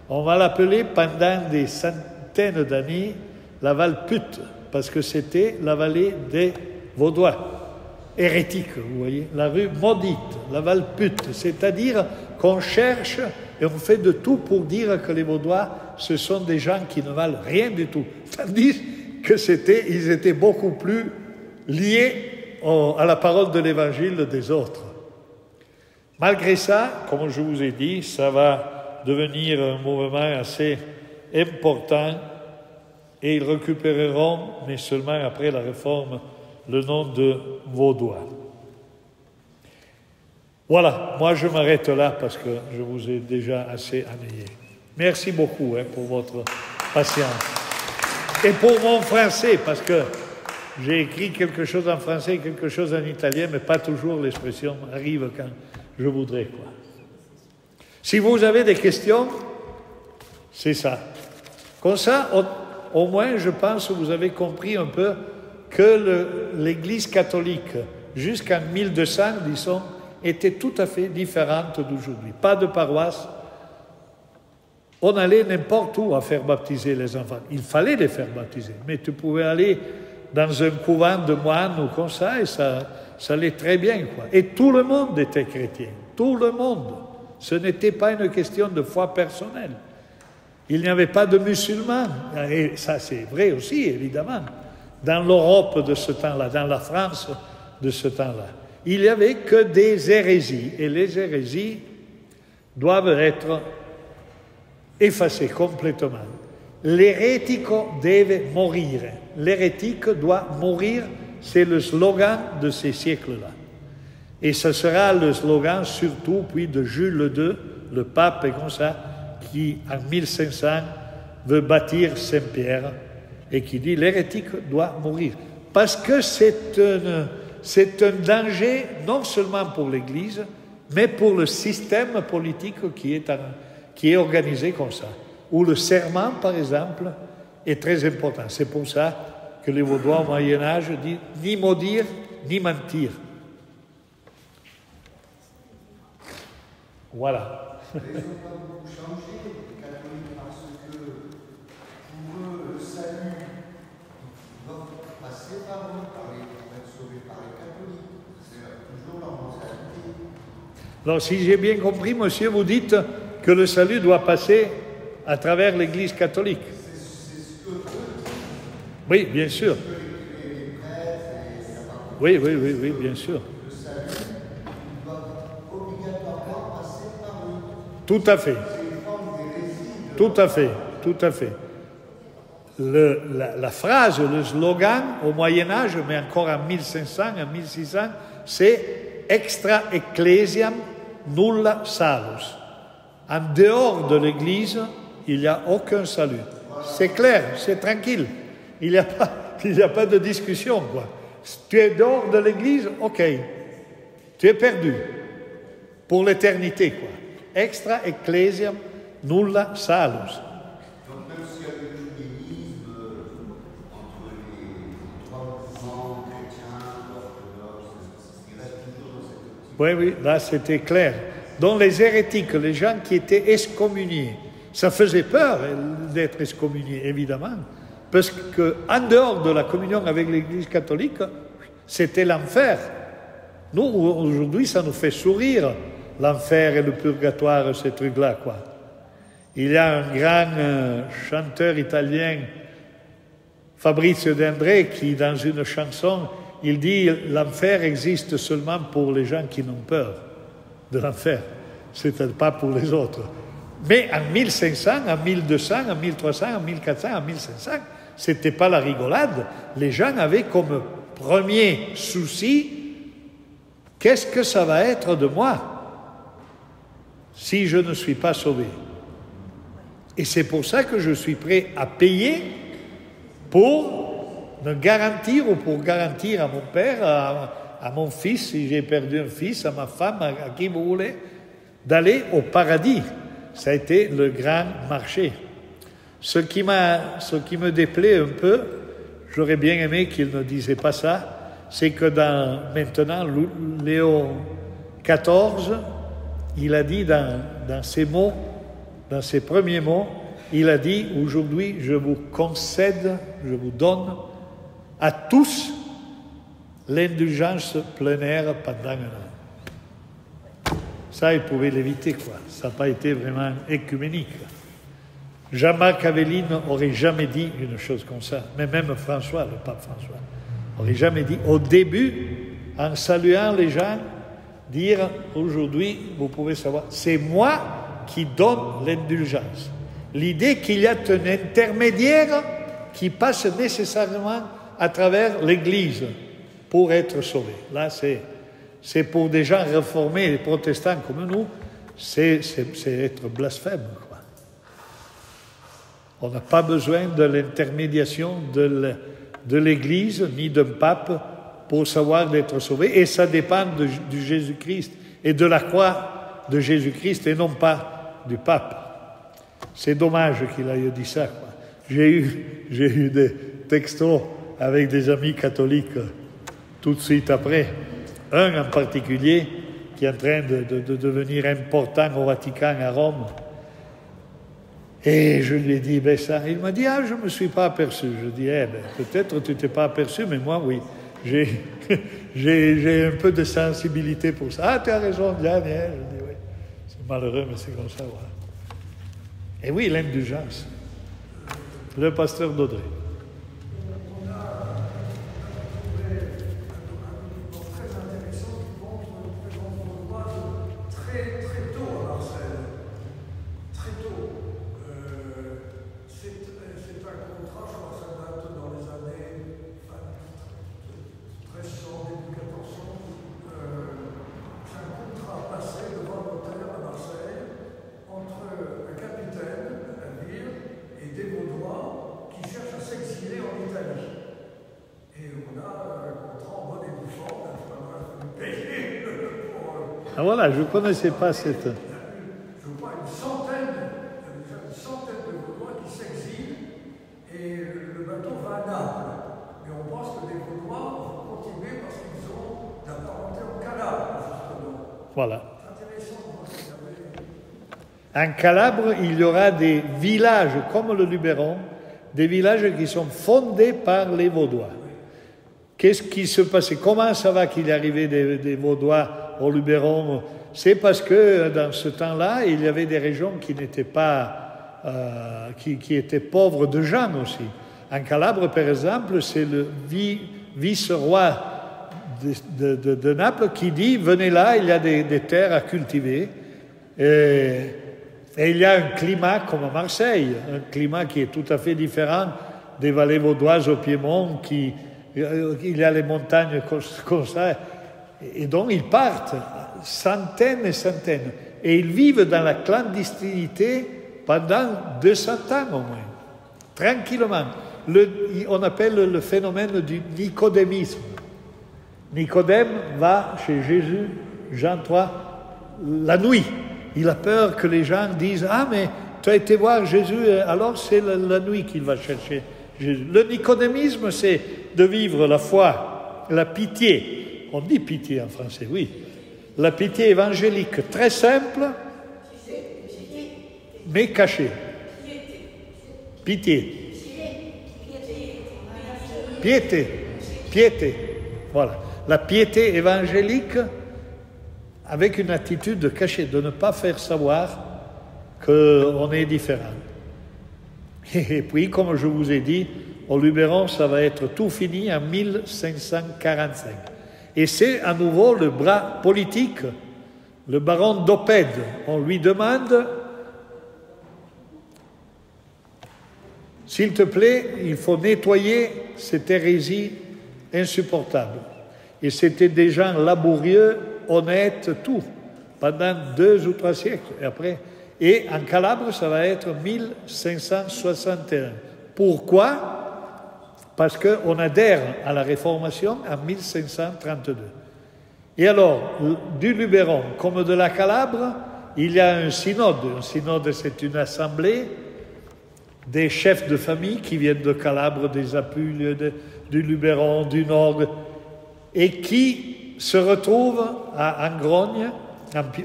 Speaker 1: On va l'appeler pendant des centaines d'années la Val-Pute, parce que c'était la vallée des Vaudois. Hérétique, vous voyez, la rue Maudite, la Val-Pute, c'est-à-dire qu'on cherche et on fait de tout pour dire que les Vaudois, ce sont des gens qui ne valent rien du tout, tandis que ils étaient beaucoup plus liés à la parole de l'Évangile des autres. Malgré ça, comme je vous ai dit, ça va devenir un mouvement assez important et ils récupéreront, mais seulement après la réforme, le nom de Vaudois. Voilà, moi je m'arrête là parce que je vous ai déjà assez ennuyé. Merci beaucoup pour votre patience. Et pour mon français, parce que j'ai écrit quelque chose en français, quelque chose en italien, mais pas toujours l'expression arrive quand je voudrais, quoi. Si vous avez des questions, c'est ça. Comme ça, au moins, je pense que vous avez compris un peu que l'Église catholique, jusqu'en 1200, disons, était tout à fait différente d'aujourd'hui. Pas de paroisse. On allait n'importe où à faire baptiser les enfants. Il fallait les faire baptiser, mais tu pouvais aller dans un couvent de moines ou comme ça, et ça allait très bien, quoi. Et tout le monde était chrétien. Tout le monde. Ce n'était pas une question de foi personnelle. Il n'y avait pas de musulmans. Et ça, c'est vrai aussi, évidemment. Dans l'Europe de ce temps-là, dans la France de ce temps-là, il n'y avait que des hérésies. Et les hérésies doivent être effacées complètement. L'hérético deve morire. L'hérétique doit mourir, c'est le slogan de ces siècles-là. Et ce sera le slogan surtout, puis de Jules II, le pape et comme ça, qui en 1500 veut bâtir Saint-Pierre et qui dit l'hérétique doit mourir. Parce que c'est un danger non seulement pour l'Église, mais pour le système politique qui est organisé comme ça. Où le serment, par exemple, est très important. C'est pour ça que les Vaudois au Moyen-Âge disent ni maudire, ni mentir. Voilà.
Speaker 2: Ils n'ont pas beaucoup changé, les catholiques, parce que pour eux, le salut doit passer par eux, pour être sauvé par les catholiques. C'est toujours leur mentalité.
Speaker 1: Alors, si j'ai bien compris, monsieur, vous dites que le salut doit passer à travers l'Église catholique.
Speaker 2: C'est ce que eux disent.
Speaker 1: Oui, bien sûr.
Speaker 2: Les prêtres et
Speaker 1: Oui, bien sûr.
Speaker 2: le salut doit obligatoirement passer par eux.
Speaker 1: Tout à fait.
Speaker 2: C'est une forme d'hérésie.
Speaker 1: Tout à fait, tout à fait. La phrase, le slogan au Moyen-Âge, mais encore en 1500, en 1600, c'est « Extra ecclesiam nulla salus ». En dehors de l'Église, il n'y a aucun salut. C'est clair, c'est tranquille. Il n'y a pas de discussion, quoi. Si tu es dehors de l'Église, ok. Tu es perdu. Pour l'éternité, quoi. Extra ecclesiam nulla salus.
Speaker 2: Donc même s'il y a des
Speaker 1: Oui, oui, là c'était clair. Donc les hérétiques, les gens qui étaient excommuniés, ça faisait peur d'être excommunié, évidemment, parce qu'en dehors de la communion avec l'Église catholique, c'était l'enfer. Nous, aujourd'hui, ça nous fait sourire, l'enfer et le purgatoire, ces trucs-là, quoi. Il y a un grand chanteur italien, Fabrizio De André, qui, dans une chanson, il dit « L'enfer existe seulement pour les gens qui n'ont peur de l'enfer, c'est pas pour les autres. » Mais en 1500, en 1200, en 1300, en 1400, en 1500, c'était pas la rigolade. Les gens avaient comme premier souci « Qu'est-ce que ça va être de moi si je ne suis pas sauvé ?» Et c'est pour ça que je suis prêt à payer pour me garantir ou pour garantir à mon père, à mon fils, si j'ai perdu un fils, à ma femme, à qui vous voulez, d'aller au paradis. Ça a été le grand marché. Ce qui me déplaît un peu, j'aurais bien aimé qu'il ne disait pas ça, c'est que maintenant, Léon XIV, il a dit dans ses mots, dans ses premiers mots, il a dit « Aujourd'hui, je vous concède, je vous donne à tous l'indulgence plénière pendant un an. » Ça, il pouvait l'éviter, quoi. Ça n'a pas été vraiment écuménique. Jean-Marc Aveline n'aurait jamais dit une chose comme ça, mais même François, le pape François, n'aurait jamais dit, au début, en saluant les gens, dire « Aujourd'hui, vous pouvez savoir, c'est moi qui donne l'indulgence. » L'idée qu'il y a un intermédiaire qui passe nécessairement à travers l'Église pour être sauvé. Là, c'est pour des gens réformés, les protestants comme nous, c'est être blasphème, quoi. On n'a pas besoin de l'intermédiation de l'Église ni d'un pape pour savoir d'être sauvé. Et ça dépend de Jésus-Christ et de la croix de Jésus-Christ et non pas du pape. C'est dommage qu'il ait dit ça, quoi. J'ai eu des textos avec des amis catholiques tout de suite après. Un en particulier qui est en train de devenir important au Vatican, à Rome. Et je lui ai dit, ben ça, il m'a dit, ah, je ne me suis pas aperçu. Je dis, peut-être tu ne t'es pas aperçu, mais moi, oui. J'ai un peu de sensibilité pour ça. Ah, tu as raison, Daniel. Je dis, oui. C'est malheureux, mais c'est comme ça, voilà. Et oui, l'indulgence. Le pasteur d'Audrey. Ah voilà, je ne connaissais pas cette...
Speaker 2: Je vois une centaine de Vaudois qui s'exilent et le bateau va à Naples. Mais on pense que les Vaudois vont continuer parce qu'ils ont la parenté en Calabre, justement.
Speaker 1: Voilà.
Speaker 2: C'est intéressant.
Speaker 1: En Calabre, il y aura des villages comme le Luberon, des villages qui sont fondés par les Vaudois. Qu'est-ce qui se passait? Comment ça va qu'il est arrivé des Vaudois au Luberon? C'est parce que dans ce temps-là, il y avait des régions qui n'étaient pas, qui étaient pauvres de gens aussi. En Calabre, par exemple, c'est le vice-roi de Naples qui dit « Venez là, il y a des terres à cultiver. » Et il y a un climat comme à Marseille, un climat qui est tout à fait différent des vallées vaudoises au Piémont, il y a les montagnes comme ça. Et donc, ils partent, centaines et centaines. Et ils vivent dans la clandestinité pendant 200 ans au moins, tranquillement. On appelle le phénomène du nicodémisme. Nicodème va chez Jésus, Jean 3, la nuit. Il a peur que les gens disent « Ah, mais tu as été voir Jésus, alors c'est la nuit qu'il va chercher Jésus. » Le nicodémisme, c'est de vivre la foi, la pitié. On dit pitié en français, oui. la piété évangélique très simple, mais cachée. Pitié. Piété. Piété. Voilà. La piété évangélique avec une attitude cachée, de ne pas faire savoir qu'on est différent. Et puis, comme je vous ai dit, au Luberon, ça va être tout fini en 1545. Et c'est à nouveau le bras politique, le baron d'Oppède. On lui demande, s'il te plaît, il faut nettoyer cette hérésie insupportable. Et c'était des gens laborieux, honnêtes, tout, pendant 2 ou 3 siècles. Et en Calabre, ça va être 1561. Pourquoi ? Parce qu'on adhère à la Réformation en 1532. Et alors, du Luberon comme de la Calabre, il y a un synode. Un synode, c'est une assemblée des chefs de famille qui viennent de Calabre, des Apules, du Luberon, du Nord, et qui se retrouvent en Grogne,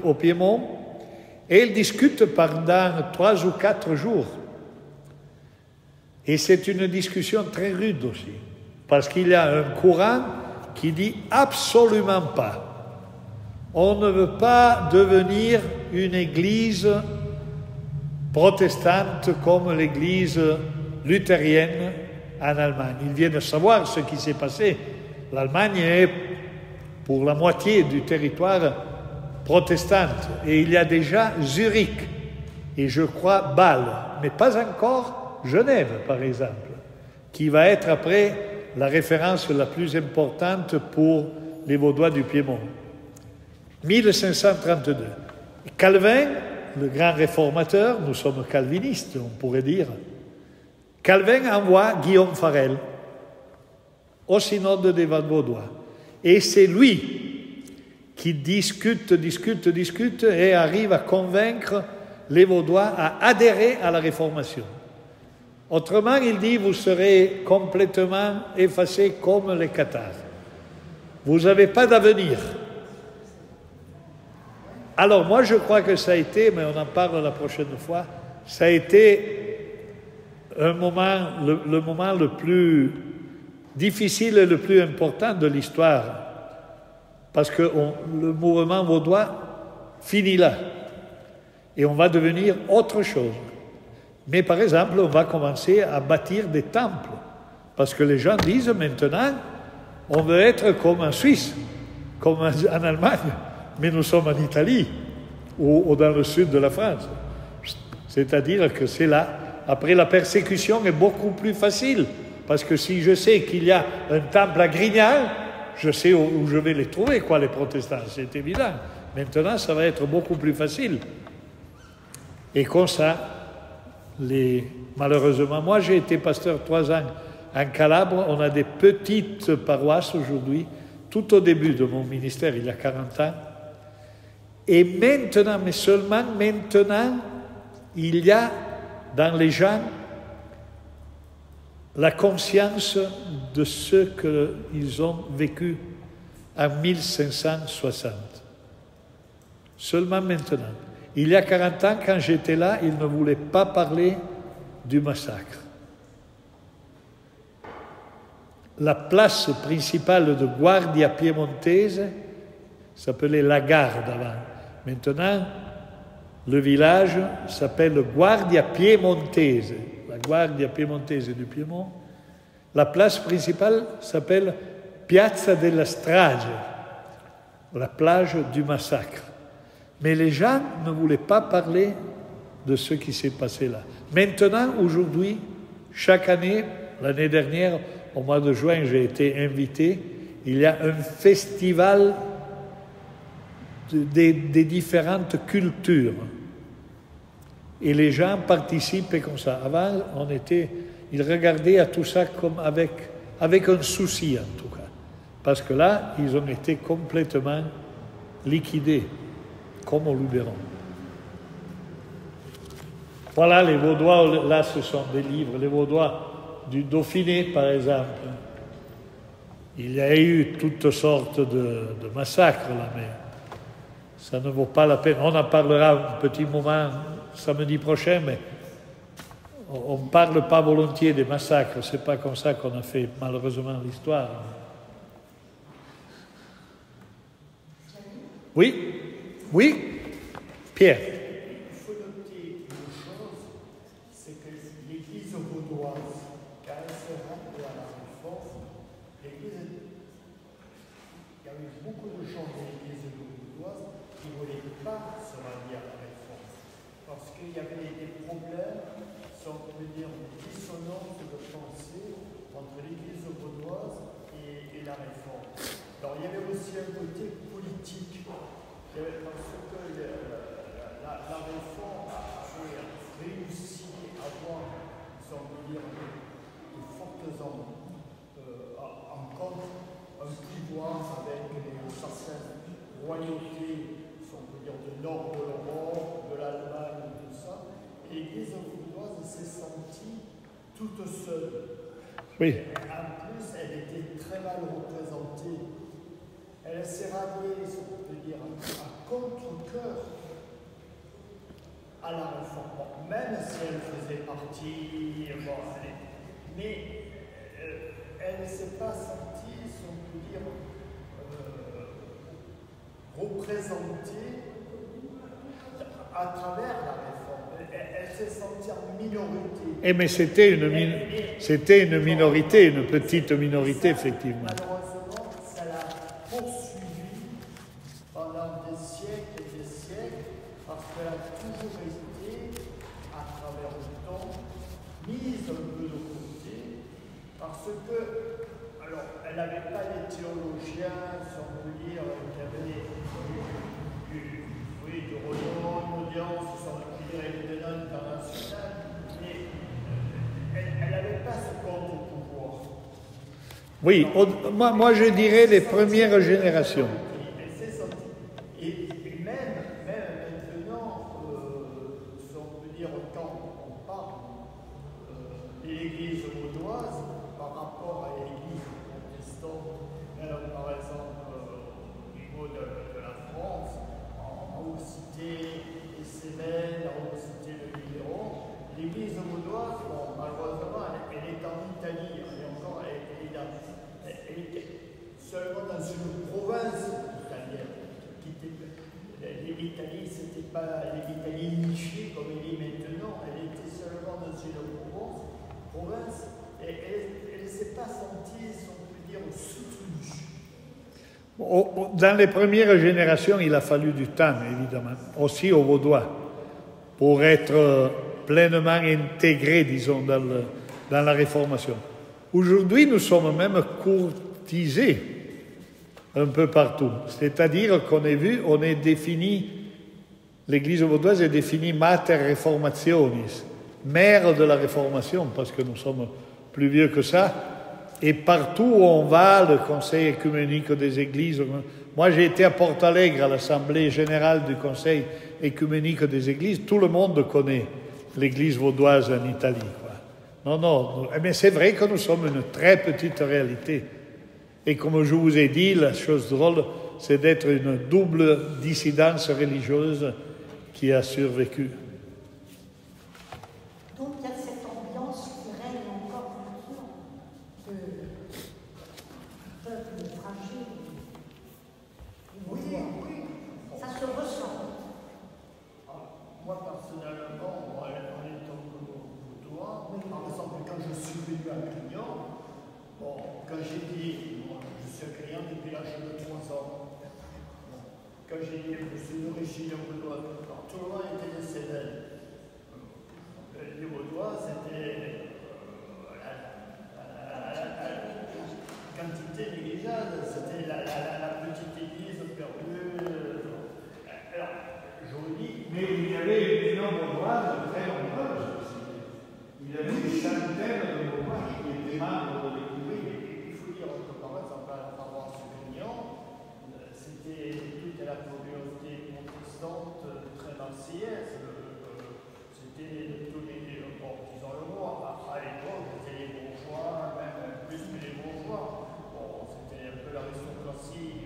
Speaker 1: au Piémont, et ils discutent pendant 3 ou 4 jours. Et c'est une discussion très rude aussi, parce qu'il y a un courant qui dit absolument pas. On ne veut pas devenir une église protestante comme l'église luthérienne en Allemagne. Ils viennent de savoir ce qui s'est passé. L'Allemagne est pour la moitié du territoire protestante. Et il y a déjà Zurich, et je crois Bâle, mais pas encore Genève, par exemple, qui va être après la référence la plus importante pour les Vaudois du Piémont. 1532. Calvin, le grand réformateur, nous sommes calvinistes, on pourrait dire, Calvin envoie Guillaume Farel au synode des Vaudois. Et c'est lui qui discute et arrive à convaincre les Vaudois à adhérer à la Réformation. Autrement, il dit, vous serez complètement effacés comme les Cathares. Vous n'avez pas d'avenir. Alors moi, je crois que ça a été, mais on en parle la prochaine fois, ça a été un moment, le moment le plus difficile et le plus important de l'histoire. Parce que le mouvement vaudois finit là. Et on va devenir autre chose. Mais par exemple, on va commencer à bâtir des temples. Parce que les gens disent maintenant, on veut être comme en Suisse, comme en Allemagne, mais nous sommes en Italie ou dans le sud de la France. C'est-à-dire que c'est là. Après, la persécution est beaucoup plus facile. Parce que si je sais qu'il y a un temple à Grignal, je sais où je vais les trouver, les protestants, c'est évident. Maintenant, ça va être beaucoup plus facile. Et comme ça, malheureusement, moi j'ai été pasteur 3 ans en Calabre, on a des petites paroisses aujourd'hui, tout au début de mon ministère, il y a 40 ans. Et maintenant, mais seulement maintenant, il y a dans les gens la conscience de ce qu'ils ont vécu en 1560. Seulement maintenant. Il y a 40 ans, quand j'étais là, ils ne voulaient pas parler du massacre. La place principale de Guardia Piemontese s'appelait La Garde avant. Maintenant, le village s'appelle Guardia Piemontese. La Guardia Piemontese du Piémont. La place principale s'appelle Piazza della Strage, la plage du massacre. Mais les gens ne voulaient pas parler de ce qui s'est passé là. Maintenant, aujourd'hui, chaque année, l'année dernière, au mois de juin, j'ai été invité, il y a un festival des différentes cultures. Et les gens participaient comme ça. Avant, ils regardaient à tout ça comme avec un souci, en tout cas. Parce que là, ils ont été complètement liquidés, comme au Luberon. Voilà, les Vaudois, là, ce sont des livres. Les Vaudois du Dauphiné, par exemple. Il y a eu toutes sortes de massacres, là, mais Ça ne vaut pas la peine. On en parlera un petit moment samedi prochain, mais on ne parle pas volontiers des massacres. C'est pas comme ça qu'on a fait malheureusement l'histoire. Oui, oui, Pierre.
Speaker 3: Il faut noter une chose, c'est que l'Église vaudoise, quand elle s'est rappelée à la Réforme, l'Église, il y avait beaucoup de gens de l'Église vaudoise qui ne voulaient pas se rallier à la Réforme, parce qu'il y avait des problèmes, si on peut dire, des dissonances de pensée entre l'Église vaudoise et la Réforme. Alors il y avait aussi un côté politique. Parce que la Réforme a réussi à avoir, si on peut dire, de fortes encontres, un pouvoir avec certaines royautés, si on peut dire, du nord de l'Europe, de l'Allemagne, tout ça. Et l'Église vaudoise s'est sentie toute seule.
Speaker 1: Oui.
Speaker 3: En plus, elle était très mal représentée. Elle s'est ralliée, si on peut dire, à contre-cœur à la Réforme. Bon, même si elle faisait partie, mais elle ne s'est pas sentie, si on peut dire, représentée à travers la Réforme. Elle s'est sentie en minorité.
Speaker 1: Eh, mais c'était une minorité, une petite minorité, effectivement.
Speaker 3: Malheureusement, ça l'a poursuivi pendant des siècles et des siècles, parce qu'elle a toujours été, à travers le temps, mise un peu de côté, parce que, alors, elle n'avait pas les théologiens, si on peut dire, qui avaient du renom, une audience, si on peut dire, évidemment internationale, mais elle n'avait pas ce contre-pouvoir.
Speaker 1: Oui, moi je dirais les premières générations.
Speaker 3: Et même maintenant, si on peut dire, quand on parle de l'Église vaudoise par rapport à l'Église protestante, même par exemple au niveau de la France, on va citer les Cévennes, on va citer le Luberon. L'Église vaudoise, bon, malheureusement, elle est en Italie, et encore, elle est seulement dans une province italienne. L'Italie, c'était pas l'Italie nichée comme elle est maintenant, elle était seulement dans une province, et elle ne s'est pas sentie, si on peut dire, soutenue.
Speaker 1: Dans les premières générations, il a fallu du temps, évidemment, aussi aux Vaudois, pour être pleinement intégrés, disons, dans la Réformation. Aujourd'hui, nous sommes même courtisés un peu partout. C'est-à-dire qu'on est défini, l'Église vaudoise est définie Mater Reformationis, mère de la Réformation, parce que nous sommes plus vieux que ça. Et partout où on va, le Conseil écuménique des Églises. Moi, j'ai été à Portalegre, à l'Assemblée générale du Conseil écuménique des Églises. Tout le monde connaît l'Église vaudoise en Italie, quoi. Non, mais c'est vrai que nous sommes une très petite réalité. Et comme je vous ai dit, la chose drôle, c'est d'être une double dissidence religieuse qui a survécu.
Speaker 4: Donc il y a cette ambiance qui règne encore maintenant de peuple fragile.
Speaker 3: Oui.
Speaker 4: Ça se ressent.
Speaker 3: Moi, personnellement, en étant vaudois, par exemple, quand je suis venu à Grignan, quand j'ai dit, je suis à Grignan depuis l'âge de 3 ans, quand j'ai dit, je suis d'origine vaudoise, tout le monde était des Cévennes. Les Vaudois, c'était la quantité négligeable, c'était la petite église perdue. Alors, jolie.
Speaker 1: Mais il y avait une union vaudoise très nombreuse aussi. Il y avait des centaines de Vaudois qui étaient membres de l'Église.
Speaker 3: Oui, mais il faut dire que par exemple, à la paroisse de Grignan, c'était toute la communauté protestante très marseillaise. C'était tous les, disons-le moi, à l'époque, c'était les bourgeois, même plus que les bourgeois. Bon, c'était un peu l'aristocratie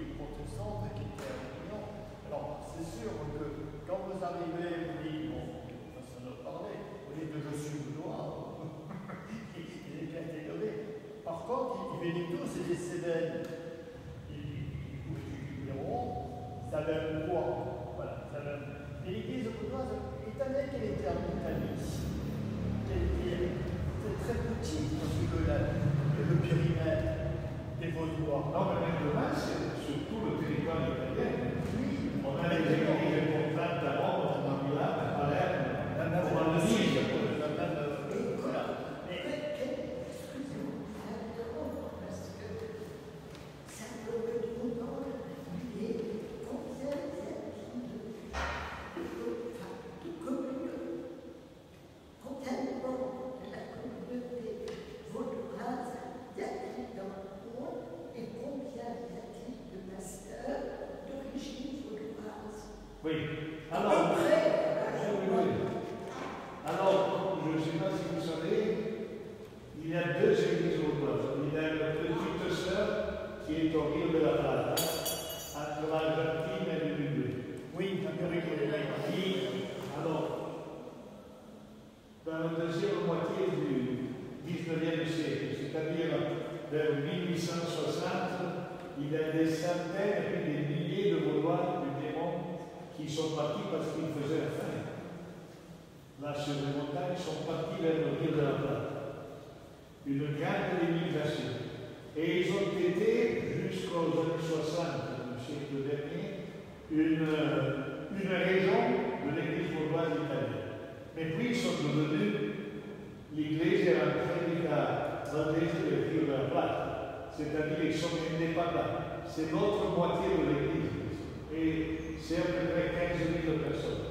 Speaker 3: avait un poids. Voilà, ça avait un... Et l'église vaudoise, étant donné qu'elle était en Italie, qu'elle était très petite, parce que le périmètre des Vaudois.
Speaker 1: Non, mais maintenant, c'est sur tout le territoire italien.
Speaker 3: Oui,
Speaker 1: On a les églises importantes à Rome, à Milan, à Palerme, à Venise.
Speaker 3: Voilà. Mais
Speaker 1: oui. Alors, alors, je ne sais pas si vous savez, il y a deux églises vaudoises. Il y a la petite sœur qui est au Rio de la Plata, entre l'Argentine et l'Uruguay.
Speaker 3: oui,
Speaker 1: Qui, alors, dans la deuxième moitié du XIXe siècle, c'est-à-dire vers 1860, il y a des centaines et puis des milliers de Vaudois du Piémont qui sont partis parce qu'ils faisaient la faim. Là, sur les montagnes, ils sont partis vers le Rio de la Plata. Une grande immigration. Et ils ont été, jusqu'aux années 60 du siècle dernier, une région de l'église vaudoise italienne. Mais puis ils sont devenus l'église evangelica valdese del Rio de la Plata, c'est-à-dire qu'ils sont indépendants. C'est l'autre moitié de l'église. Et c'est à peu près 15 000 personnes.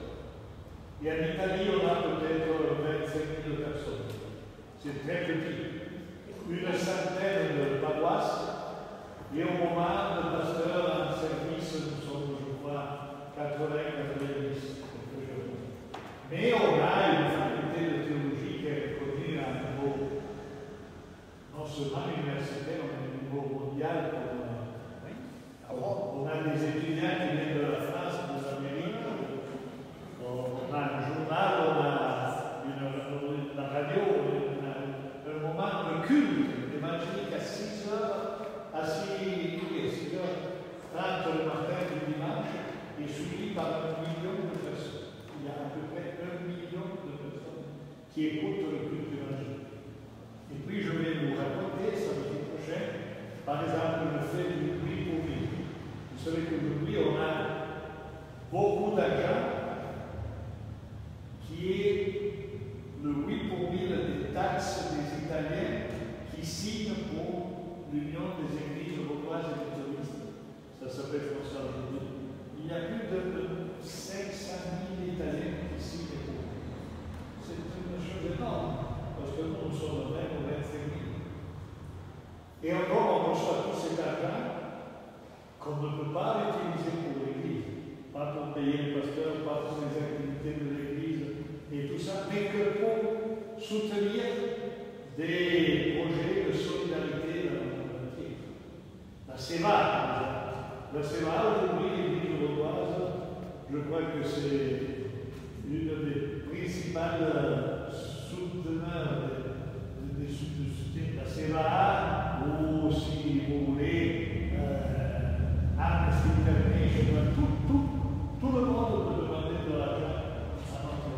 Speaker 1: Et en Italie, on a peut-être 25 000 personnes. C'est très petit. Une centaine de paroisses. Et au moment, le pasteur en service, nous sommes, je crois, 80-90. Mais on a une faculté de théologie qui est reconnue à un niveau, non seulement universitaire, mais à un niveau mondial. On a des étudiants qui viennent de la France, de l'Amérique. On a un journal, on a une radio, on a un moment de culte évangélique à 6 heures, à 6h30 le matin du dimanche, et suivi par 1 million de personnes. Il y a à peu près 1 million de personnes qui écoutent le culte évangélique. Et puis je vais vous raconter, samedi prochain, par exemple, le fait du prix pour vivre. Vous savez qu'aujourd'hui, on a beaucoup d'argent qui est le 8 pour 1000 des taxes des Italiens qui signent pour l'Union des Églises vaudoises et méthodistes. Ça s'appelle comme ça aujourd'hui. Il y a plus de 500 000 Italiens qui signent pour. C'est une chose énorme, parce que nous sommes même au 25 000. Et encore, on reçoit tout cet argent qu'on ne peut pas l'utiliser pour l'Église, pas pour payer le pasteur, pas pour les activités de l'Église et tout ça, mais que pour soutenir des projets de solidarité dans le monde entier. La SEVA, par exemple. La SEVA, aujourd'hui, l'Église vaudoise, je crois que c'est une des principales souteneurs de soutien. La SEVA, ou si vous voulez, Amnesty International, tout le monde peut demander de l'argent à notre.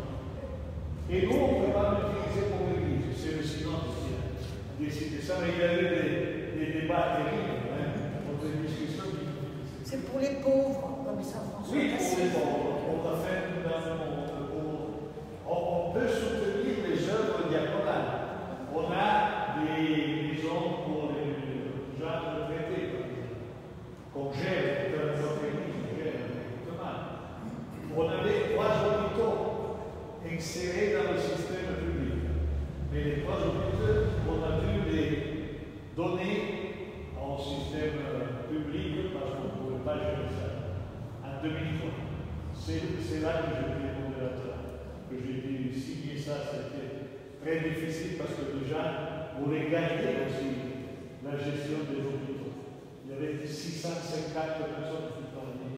Speaker 1: Et nous, on ne peut pas l'utiliser pour l'Église. C'est le silence qui a décidé ça. Mais il y a eu des débats terribles, entre les discussions.
Speaker 4: C'est pour les pauvres, comme ça, François.
Speaker 1: Oui, pour les pauvres. On va faire on peut soutenir les œuvres diaconales. On a des maisons pour les gens retraités, par exemple, qu'on gère dans notre église, on gère directement. On avait 3 hôpitaux insérés dans le système public. Mais les 3 hôpitaux, on a dû les donner au système public parce qu'on ne pouvait pas gérer ça en 2003. C'est là que j'ai été modérateur, que j'ai dû signer ça. C'était très difficile parce que déjà, vous regardez aussi la gestion des hôpitaux. Il y avait 650 personnes